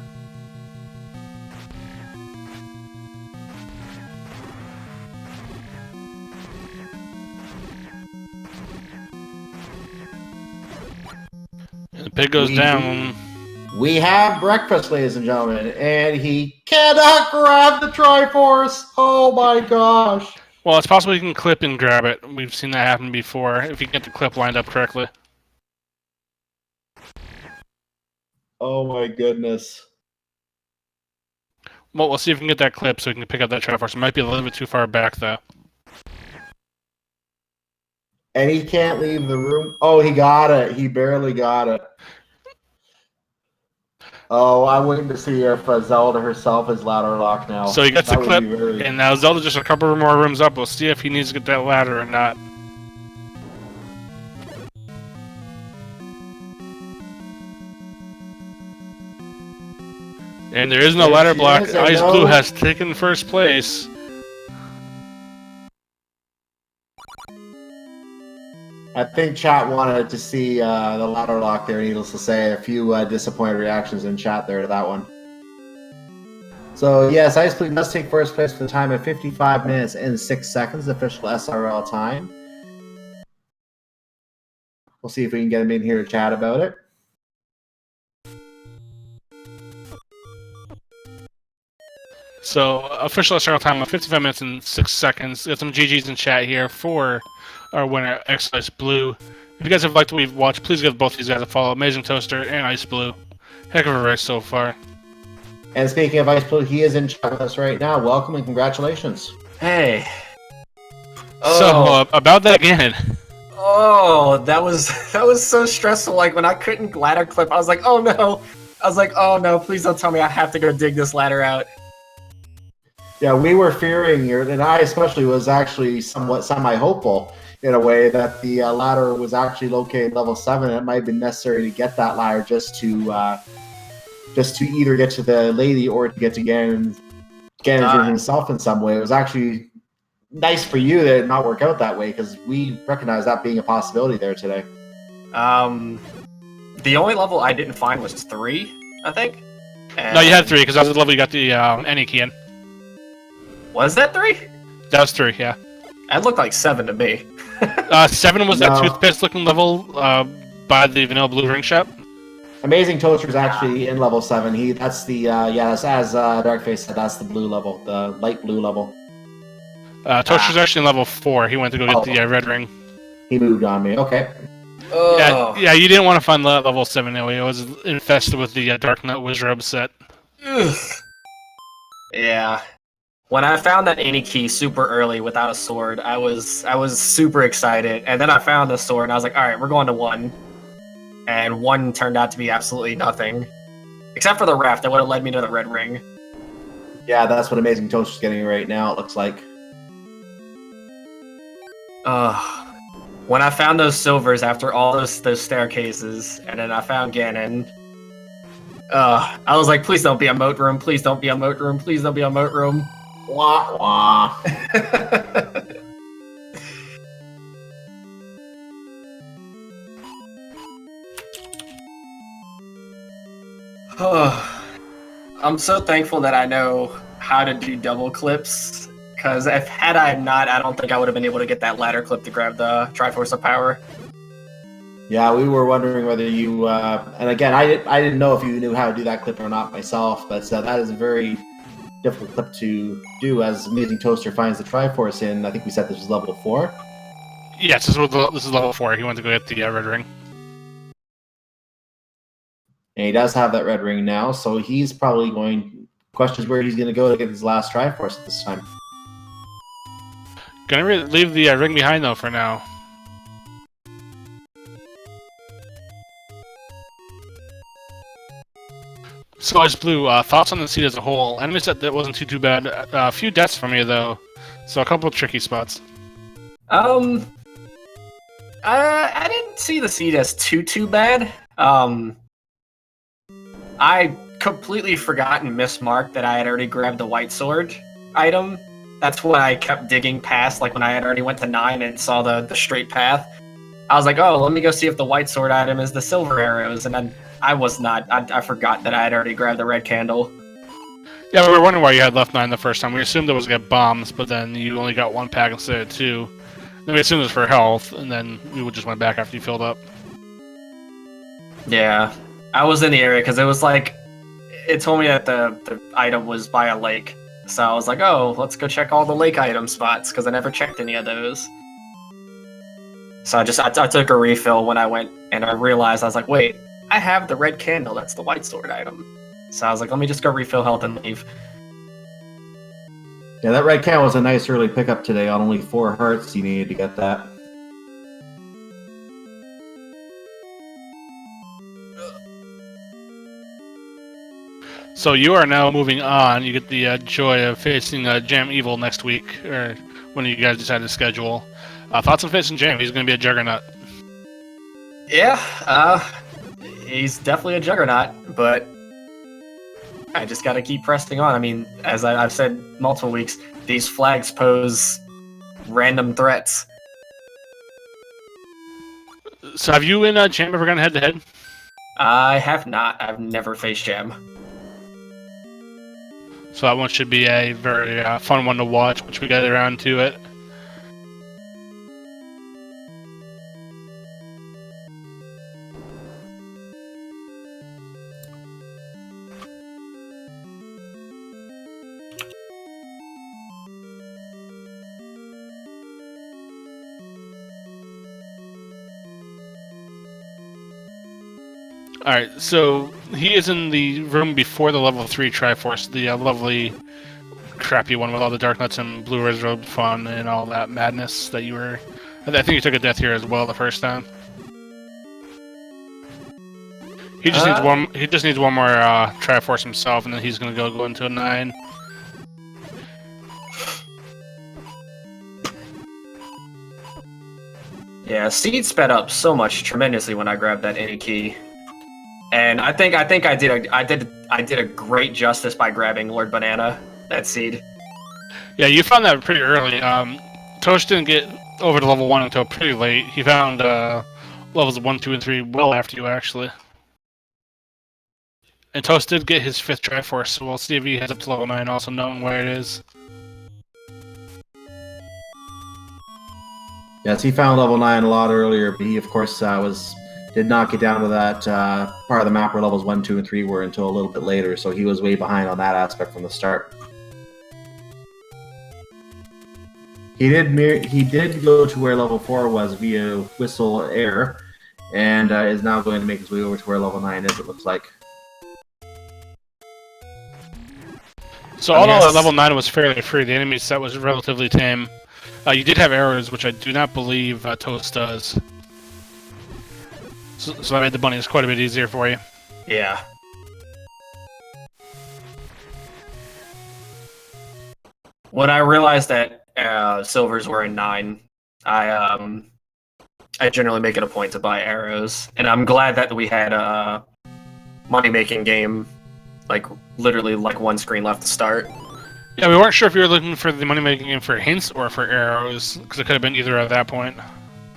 And the pig goes down. We have breakfast, ladies and gentlemen, and he cannot grab the Triforce! Oh my gosh! Well, it's possible you can clip and grab it. We've seen that happen before, if you get the clip lined up correctly. Oh my goodness. Well, we'll see if we can get that clip so we can pick up that Triforce. It might be a little bit too far back, though. And he can't leave the room. Oh, he got it. He barely got it. Oh, I'm waiting to see if Zelda herself is ladder locked now. So he gets the clip, and now Zelda's just a couple more rooms up. We'll see if he needs to get that ladder or not. And there is no There ladder she block. is, and xIceblue no- has taken first place. I think chat wanted to see the ladder lock there, needless to say. A few disappointed reactions in chat there to that one. So, yes, xIceblue does take first place for the time at 55 minutes and 6 seconds, official SRL time. We'll see if we can get him in here to chat about it. So, official SRL time of 55 minutes and 6 seconds. Got some GGs in chat here for our winner, xIceblue. If you guys have liked what we've watched, please give both these guys a follow. AmazingToaster and xIceblue. Heck of a race so far. And speaking of xIceblue, he is in chat with us right now. Welcome and congratulations. Hey. So, about that again. Oh, that was so stressful. Like when I couldn't ladder clip, I was like, oh no. I was like, oh no, please don't tell me I have to go dig this ladder out. Yeah, we were fearing, and I especially was actually somewhat semi-hopeful in a way that the ladder was actually located at level 7. It might have been necessary to get that ladder just to either get to the lady or to get to Ganon himself in some way. It was actually nice for you that it not work out that way because we recognize that being a possibility there today. The only level I didn't find was 3, I think. And No, you had 3 because that was the level you got the any key in. Was that 3? That was 3, yeah. That looked like 7 to me. 7 was that No. toothpaste looking level by the Vanilla Blue ring shop. AmazingToaster is actually in level 7. That's the that's as Darkface said. That's the blue level, the light blue level. Toaster's actually in level 4. He went to go get the red ring. He moved on me. Okay. Oh. Yeah, you didn't want to find level 7 anyway. It was infested with the Dark Knight Wizard set. Ugh. Yeah. When I found that any key super early without a sword, I was super excited. And then I found the sword and I was like, alright, we're going to 1. And 1 turned out to be absolutely nothing. Except for the raft that would have led me to the red ring. Yeah, that's what AmazingToaster's getting right now, it looks like. When I found those silvers after all those staircases, and then I found Ganon, I was like, please don't be a moat room, please don't be a moat room, please don't be a moat room. Wah, wah. I'm so thankful that I know how to do double clips, because had I not, I don't think I would have been able to get that ladder clip to grab the Triforce of Power. Yeah, we were wondering whether you, and again, I didn't know if you knew how to do that clip or not myself, but that is a very difficult clip to do as AmazingToaster finds the Triforce in. I think we said this was level 4. Yes, this is level 4. He went to go get the red ring. And he does have that red ring now, so he's probably going. Questions where he's going to go to get his last Triforce at this time. Gonna leave the ring behind though for now. So, xIceblue, thoughts on the seed as a whole? Enemies that wasn't too bad. A few deaths from you though, so a couple of tricky spots. I didn't see the seed as too bad. I completely forgot and mismarked that I had already grabbed the white sword item. That's what I kept digging past, like when I had already went to 9 and saw the straight path. I was like, oh, let me go see if the white sword item is the silver arrows, and then I was not. I forgot that I had already grabbed the red candle. Yeah, we were wondering why you had left 9 the first time. We assumed it was to get bombs, but then you only got 1 pack instead of 2. Then we assumed it was for health, and then we just went back after you filled up. Yeah, I was in the area because it was like, it told me that the item was by a lake. So I was like, oh, let's go check all the lake item spots, because I never checked any of those. So I took a refill when I went, and I realized, I was like, wait, I have the red candle, that's the white sword item. So I was like, let me just go refill health and leave. Yeah, that red can was a nice early pickup today. On only 4 hearts, you needed to get that. So you are now moving on. You get the joy of facing Jam Evil next week, or when you guys decide to schedule. Thoughts on facing Jam? He's going to be a juggernaut. Yeah, he's definitely a juggernaut, but I just got to keep pressing on. I mean, as I've said multiple weeks, these flags pose random threats. So have you and Jam ever gone head-to-head? I have not. I've never faced Jam. So that one should be a very fun one to watch once we get around to it. Alright, so he is in the room before the level 3 Triforce, the lovely, crappy one with all the Dark Nuts and Blue Robe fun and all that madness that you were... I think you took a death here as well the first time. He just needs one. He just needs one more Triforce himself, and then he's gonna go into a 9. Yeah, Seed sped up so much tremendously when I grabbed that any key. And I think I did a great justice by grabbing Lord Banana, that seed. Yeah, you found that pretty early. Toast didn't get over to level 1 until pretty late. He found levels 1, 2, and 3 well after you, actually. And Toast did get his 5th Triforce, so we'll see if he heads up to level 9, also knowing where it is. Yes, he found level 9 a lot earlier, but he, of course, did not get down to that part of the map where levels 1, 2, and 3 were until a little bit later, so he was way behind on that aspect from the start. He did go to where level 4 was via Whistle Air, and is now going to make his way over to where level 9 is, it looks like. So all in all, level 9 was fairly free. The enemy set was relatively tame. You did have arrows, which I do not believe Toast does. So that made the bunnies quite a bit easier for you. Yeah. When I realized that silvers were in 9, I generally make it a point to buy arrows, and I'm glad that we had a money-making game, like literally like one screen left to start. Yeah, we weren't sure if you were looking for the money-making game for hints or for arrows, because it could have been either at that point.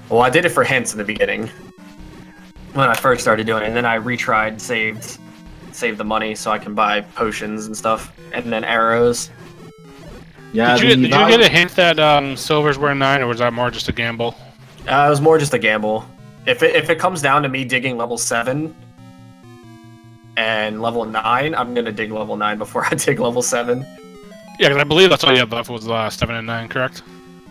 Well, I did it for hints in the beginning when I first started doing it, and then I retried, saved the money so I can buy potions and stuff, and then arrows. Yeah. Did you get a hint that silvers were in 9, or was that more just a gamble? It was more just a gamble. If it comes down to me digging level 7 and level 9, I'm gonna dig level 9 before I dig level 7. Yeah, because I believe that's all you had left was 7 and 9, correct?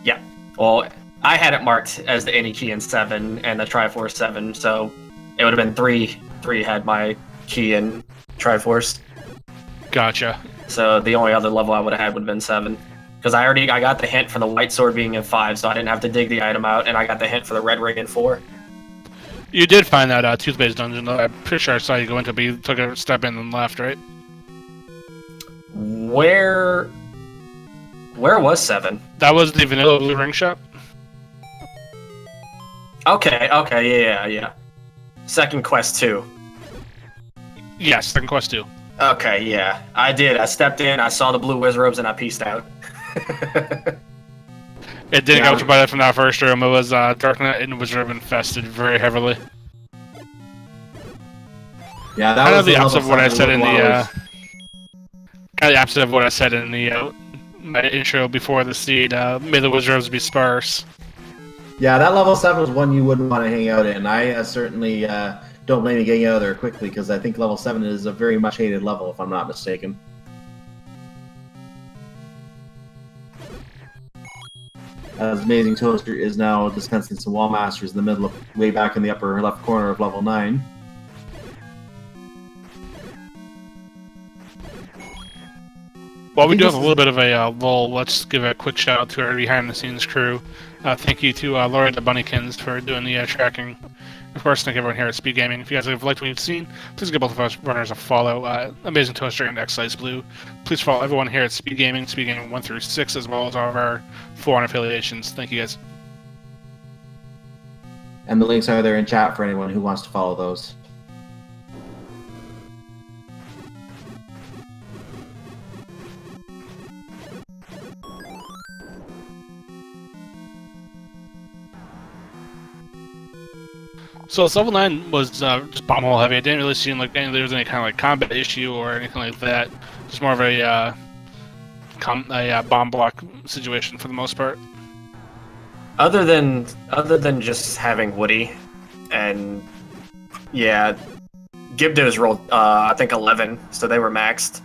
Yeah. Well, I had it marked as the any key in 7 and the Triforce 7, so it would have been 3. 3 had my key in Triforce. Gotcha. So the only other level I would have had would have been 7. Because I got the hint for the white sword being in 5, so I didn't have to dig the item out, and I got the hint for the red ring in 4. You did find that toothpaste dungeon, though. I'm pretty sure I saw you go into it, but you took a step in and left, right? Where was 7? That was the vanilla blue ring shop. Okay, yeah. Second quest 2. Yes, second quest 2. Okay, yeah. I did. I stepped in, I saw the blue wizards, and I peaced out. It didn't go by that from that first room. It was Darknet and Wizard infested very heavily. Yeah, that kind was of the opposite of what I said in the kind of the opposite of what I said in the my intro before the seed. May the wizards be sparse. Yeah, that level 7 was one you wouldn't want to hang out in. I certainly don't blame you getting out of there quickly, because I think level 7 is a very much hated level, if I'm not mistaken. As AmazingToaster is now dispensing some Wall Masters in the middle of, way back in the upper left corner of level 9. While we do have a little bit of a lull, let's give a quick shout out to our behind-the-scenes crew. Thank you to Laura the Bunnykins for doing the tracking. Of course, thank everyone here at Speed Gaming. If you guys have liked what you've seen, please give both of us runners a follow. AmazingToaster and xIceblue. Please follow everyone here at Speed Gaming 1 through 6, as well as all of our foreign affiliations. Thank you guys. And the links are there in chat for anyone who wants to follow those. So level 9 was just bomb hole heavy. It didn't really seem like there was any kind of like combat issue or anything like that. Just more of a bomb block situation for the most part. Other than just having Woody, and yeah, Gibdos rolled I think 11, so they were maxed.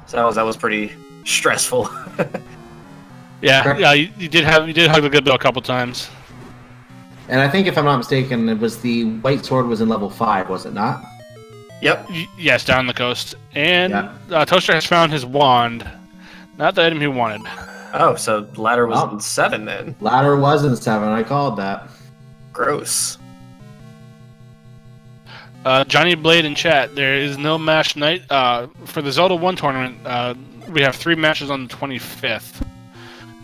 So that was pretty stressful. Yeah, you did hug the good bill a couple times. And I think, if I'm not mistaken, it was the white sword was in level 5, was it not? Yep. Yes, down the coast. And Yeah. Toaster has found his wand. Not the item he wanted. Oh, so ladder was in 7 then. Ladder was in 7. I called that. Gross. Johnny Blade in chat. There is no match night for the Zelda 1 tournament. We have 3 matches on the 25th.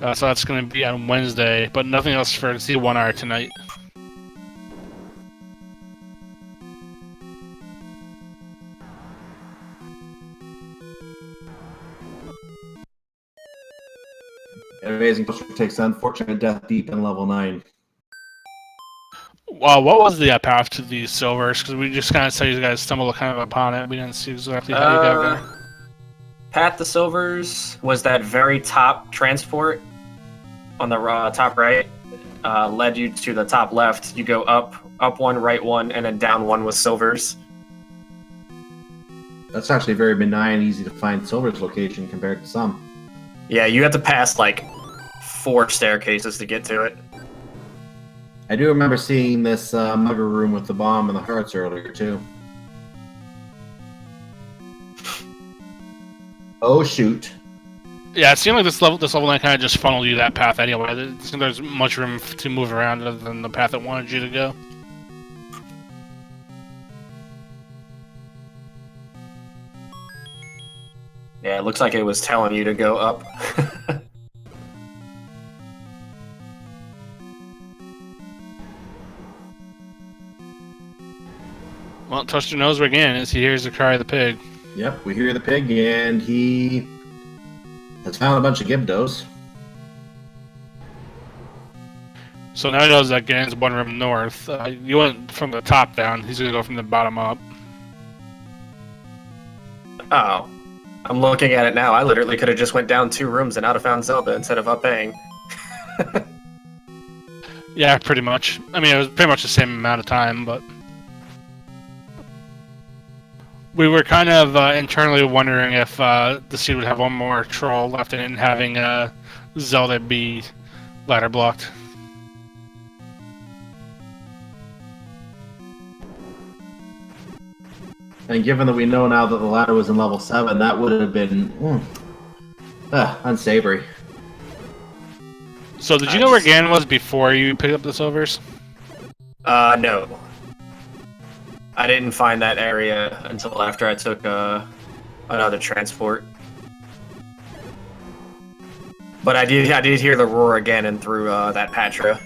So that's going to be on Wednesday, but nothing else for Z1R tonight. AmazingToaster takes unfortunate death deep in level 9. What was the path to these silvers? Because we just kind of saw you guys stumble kind of upon it. We didn't see exactly how you got there. Path to Silvers was that very top transport on the top right. Led you to the top left. You go up 1, right 1, and then down 1 with silvers. That's actually very benign, easy to find silver's location compared to some. Yeah, you have to pass like 4 staircases to get to it. I do remember seeing this mugger room with the bomb and the hearts earlier, too. Oh, shoot. Yeah, it seemed like this level 9 kind of just funneled you that path anyway. It didn't seem there's much room to move around other than the path it wanted you to go. Yeah, it looks like it was telling you to go up. Well, Toaster knows where again as he hears the cry of the pig. Yep, we hear the pig, and he has found a bunch of Gibdos. So now he knows that Gan's one room north. You went from the top down. He's going to go from the bottom up. Oh. I'm looking at it now. I literally could have just went down 2 rooms and out of found Zelda instead of upping. Yeah, pretty much. I mean, it was pretty much the same amount of time, but... We were kind of internally wondering if the seed would have one more troll left in it and having Zelda be ladder blocked. And given that we know now that the ladder was in level 7, that would have been unsavory. So did you know where Gan was before you picked up the silvers? No. I didn't find that area until after I took another transport. But I did hear the roar again and through that Patra.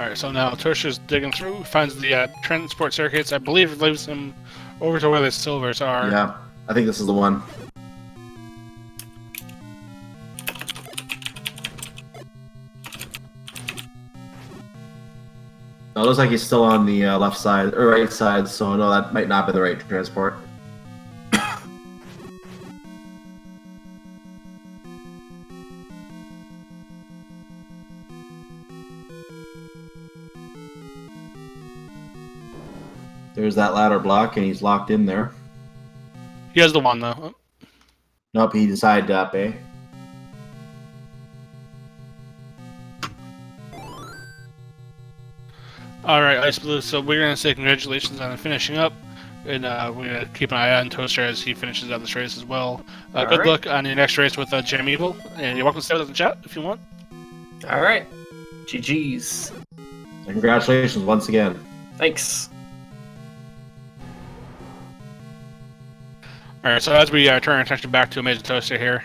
Alright, so now Tertius digging through, finds the transport circuits. I believe it leads him over to where the silvers are. Yeah, I think this is the one. No, it looks like he's still on the left side, or right side, so no, that might not be the right transport. There's that ladder block, and he's locked in there. He has the one, though. Nope, he decided to up, eh? Alright, xIceblue, so we're going to say congratulations on finishing up, and we're going to keep an eye on Toaster as he finishes out this race as well. Good luck on your next race with Jam Evil, and you're welcome to stay with us in the chat if you want. Alright. GG's. And congratulations once again. Thanks. Alright, so as we turn our attention back to AmazingToaster here,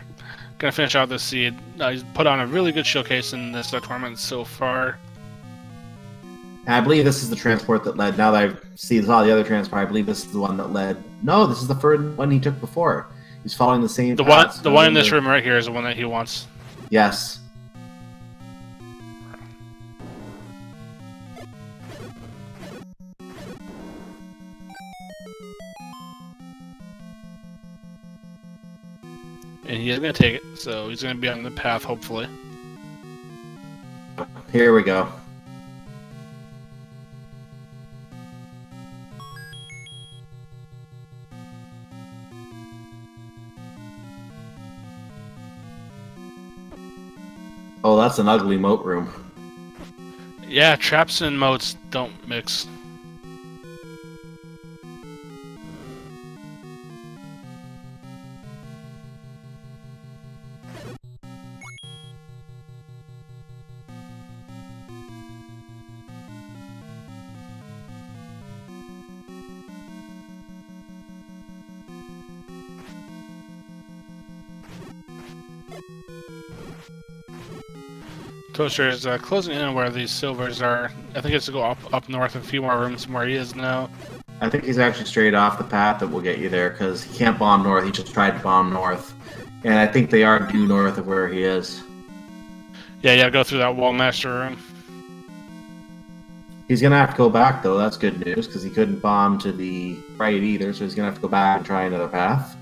gonna finish out this seed. He's put on a really good showcase in this tournament so far. And I believe this is the transport that led. Now that I see all the other transport, I believe this is the one that led. No, this is the first one he took before. He's following the same path. The one in this room right here is the one that he wants. Yes. And he is going to take it, so he's going to be on the path, hopefully. Here we go. Oh, that's an ugly moat room. Yeah, traps and moats don't mix. Toaster is closing in on where these silvers are. I think it's to go up north a few more rooms from where he is now. I think he's actually straight off the path that will get you there, because he can't bomb north. He just tried to bomb north. And I think they are due north of where he is. Yeah, you gotta go through that wall master room. He's going to have to go back, though. That's good news, because he couldn't bomb to the right either, so he's going to have to go back and try another path.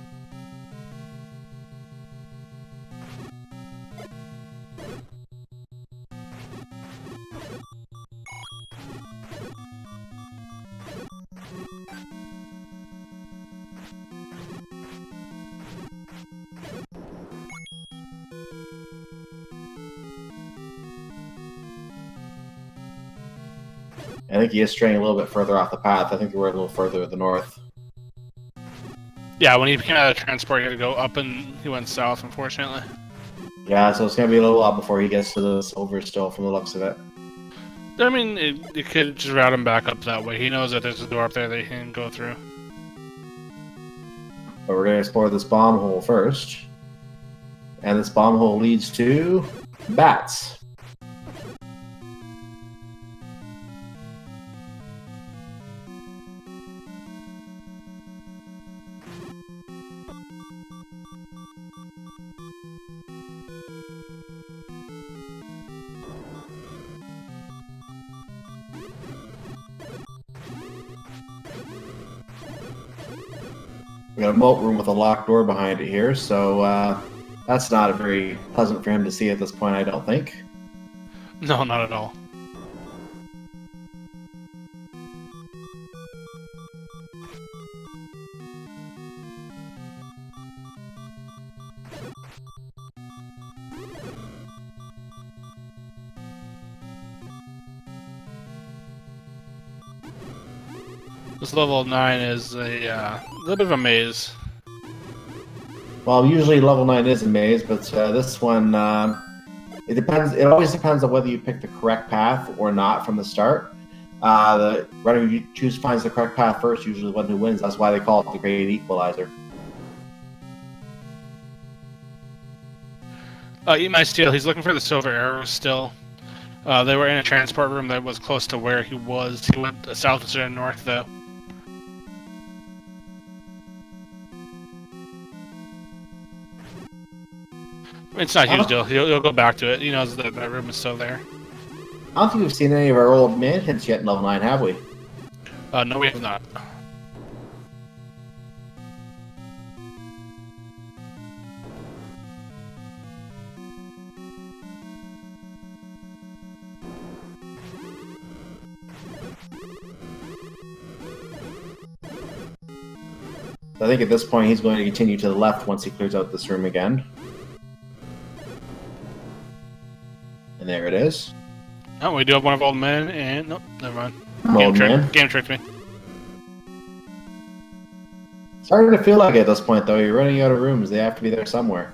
I think he is straying a little bit further off the path. I think we're a little further to the north. Yeah, when he came out of the transport, he had to go up and he went south, unfortunately. Yeah, so it's going to be a little while before he gets to the silver still, from the looks of it. I mean, you could just route him back up that way. He knows that there's a door up there that he can go through. But we're going to explore this bomb hole first. And this bomb hole leads to bats. We got a moat room with a locked door behind it here, so that's not very pleasant for him to see at this point, I don't think. No, not at all. This level 9 is a little bit of a maze. Well, usually level 9 is a maze, but this one, it depends. It always depends on whether you pick the correct path or not from the start. The runner who finds the correct path first, usually the one who wins. That's why they call it the Great Equalizer. Eat My Steel, he's looking for the silver arrows still. They were in a transport room that was close to where he was. He went south instead of north, though. It's not a huge deal. He'll go back to it. He knows that that room is still there. I don't think we've seen any of our old man hints yet in level 9, have we? No, we have not. I think at this point he's going to continue to the left once he clears out this room again. And there it is. Oh, we do have one of old men, and nope, never mind. Game tricked me. Starting to feel like it at this point, though. You're running out of rooms. They have to be there somewhere.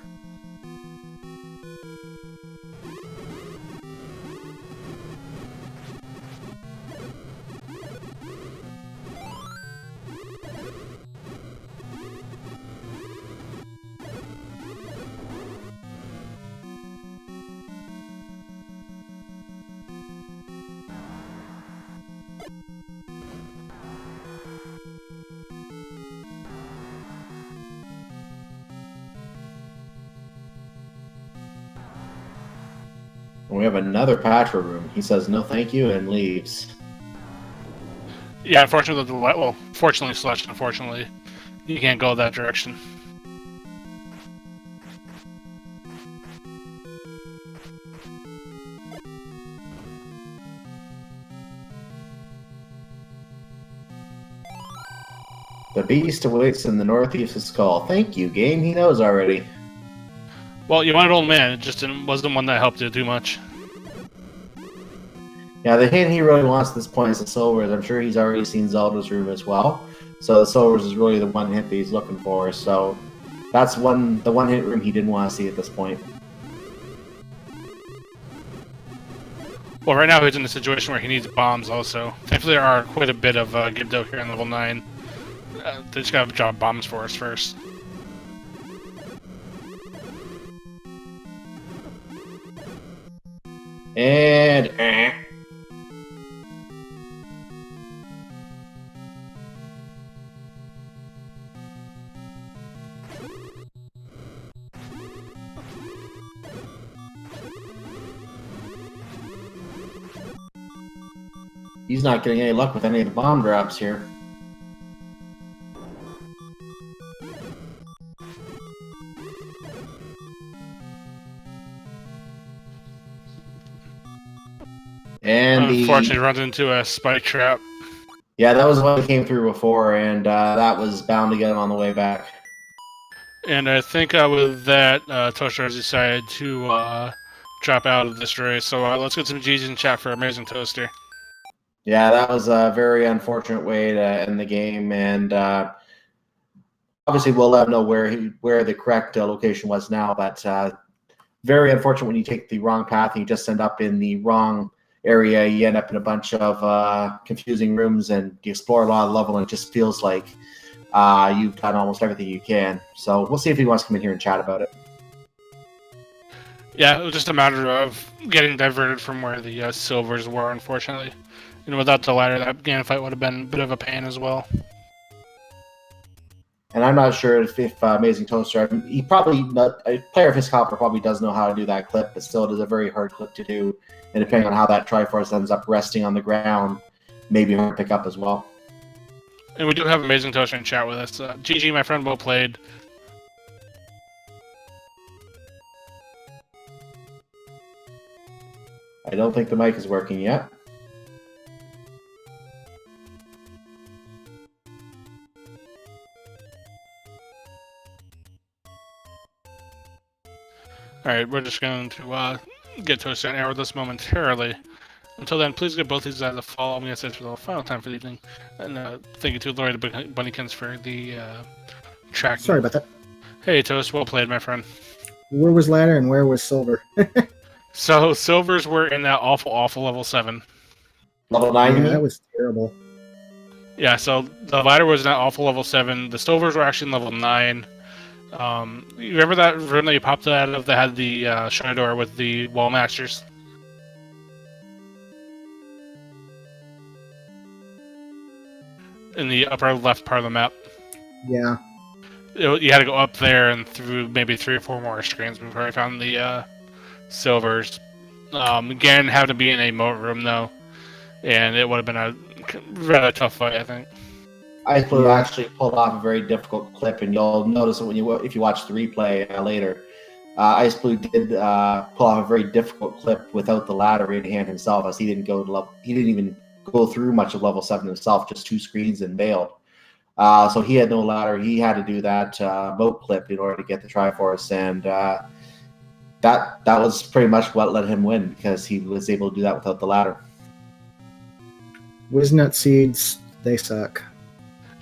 we have another Patra room. He says no thank you and leaves. Yeah, unfortunately, fortunately slash unfortunately, you can't go that direction. The beast awaits in the northeast of Skull. Thank you, game. He knows already. Well, you wanted Old Man. It just wasn't one that helped you too much. Yeah, the hint he really wants at this point is the Silvers. I'm sure he's already seen Zelda's room as well. So the Silvers is really the one hint that he's looking for. So that's the one hint room he didn't want to see at this point. Well, right now he's in a situation where he needs bombs also. Thankfully, there are quite a bit of Gibdo here in level 9. They just gotta drop bombs for us first. And he's not getting any luck with any of the bomb drops here. And unfortunately, runs into a spike trap. Yeah, that was what he came through before, and that was bound to get him on the way back. And I think with that, Toaster has decided to drop out of this race. So let's get some G's in chat for Amazing Toaster. Yeah, that was a very unfortunate way to end the game, and obviously we'll let him know where the correct location was now. But very unfortunate when you take the wrong path and you just end up in the wrong area. You end up in a bunch of confusing rooms, and you explore a lot of level, and it just feels like you've done almost everything you can. So we'll see if he wants to come in here and chat about it. Yeah, it was just a matter of getting diverted from where the Silvers were, unfortunately. And without the ladder, that Ganon fight would have been a bit of a pain as well. And I'm not sure if Amazing Toaster, he probably not, a player of his caliber probably does know how to do that clip, but still it is a very hard clip to do. And depending on how that Triforce ends up resting on the ground, maybe hard to pick up as well. And we do have Amazing Toaster in chat with us. GG, my friend, well played. I don't think the mic is working yet. Alright, we're just going to get to a certain error with this momentarily. Until then, please give both these guys a follow. I'm going to say this for the final time for the evening. And thank you to Lori the Bunnykins for the track. Sorry about that. Hey, Toast, well played, my friend. Where was ladder and where was silver? So, Silvers were in that awful level 7. Level 9, Yeah, that was terrible. Yeah, so the ladder was in that awful level 7. The Silvers were actually in level 9. You remember that room that you popped out of that had the shutter door with the wall masters? In the upper left part of the map. Yeah. You had to go up there and through maybe 3 or 4 more screens before I found the Silvers. Again, having to be in a moat room though, and it would have been a rather tough fight, I think. xIceblue actually pulled off a very difficult clip, and you'll notice it if you watch the replay later. xIceblue did pull off a very difficult clip without the ladder in hand himself, as he didn't even go through much of level 7 himself, just 2 screens and bailed. So he had no ladder. He had to do that moat clip in order to get the Triforce, and that was pretty much what let him win, because he was able to do that without the ladder. Wiznut seeds, they suck.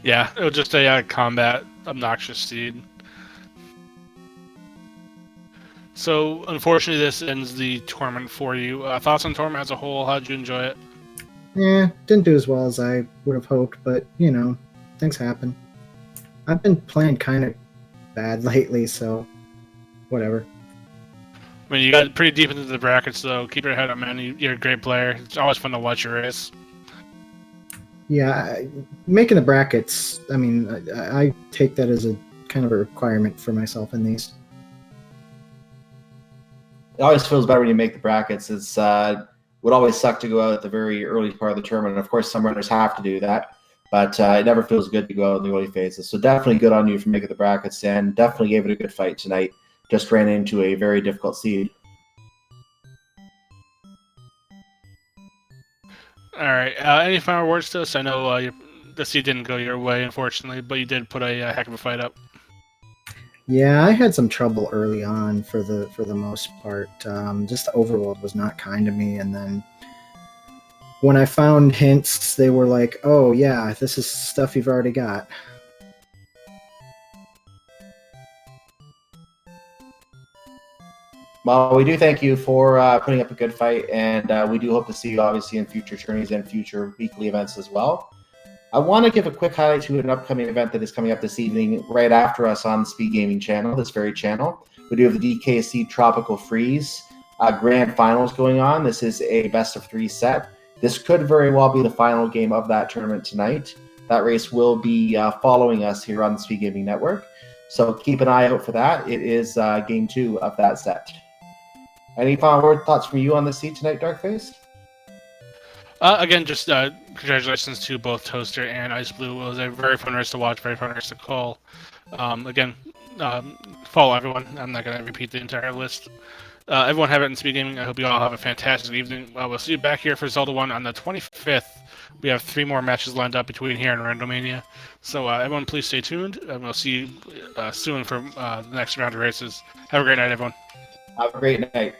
Yeah, it was just a combat obnoxious seed. So, unfortunately, this ends the tournament for you. Thoughts on tournament as a whole? How'd you enjoy it? Yeah, didn't do as well as I would have hoped, but, you know, things happen. I've been playing kind of bad lately, so whatever. I mean, you got pretty deep into the brackets, though. Keep your head up, man. You're a great player. It's always fun to watch your race. Yeah, making the brackets, I mean, I take that as a kind of a requirement for myself in these. it always feels better when you make the brackets. It's would always suck to go out at the very early part of the tournament. Of course, some runners have to do that, but it never feels good to go out in the early phases. So definitely good on you for making the brackets, and definitely gave it a good fight tonight. Just ran into a very difficult seed. All right. Any final words to us? I know the seed didn't go your way, unfortunately, but you did put a heck of a fight up. Yeah, I had some trouble early on for the most part. Just the overworld was not kind to me, and then when I found hints, they were like, "Oh yeah, this is stuff you've already got." Well, we do thank you for putting up a good fight, and we do hope to see you obviously in future tourneys and future weekly events as well. I want to give a quick highlight to an upcoming event that is coming up this evening right after us on the Speed Gaming channel, this very channel. We do have the DKC Tropical Freeze Grand Finals going on. This is a best-of-3 set. This could very well be the final game of that tournament tonight. That race will be following us here on the Speed Gaming Network, so keep an eye out for that. It is game 2 of that set. Any final word thoughts from you on the seat tonight, Darkface? Again, just congratulations to both Toaster and xIceblue. It was a very fun race to watch, very fun race to call. Again, follow everyone. I'm not going to repeat the entire list. Everyone have it in Speed Gaming. I hope you all have a fantastic evening. We'll see you back here for Zelda 1 on the 25th. We have 3 more matches lined up between here and Randomania. So everyone, please stay tuned, and we'll see you soon for the next round of races. Have a great night, everyone. Have a great night.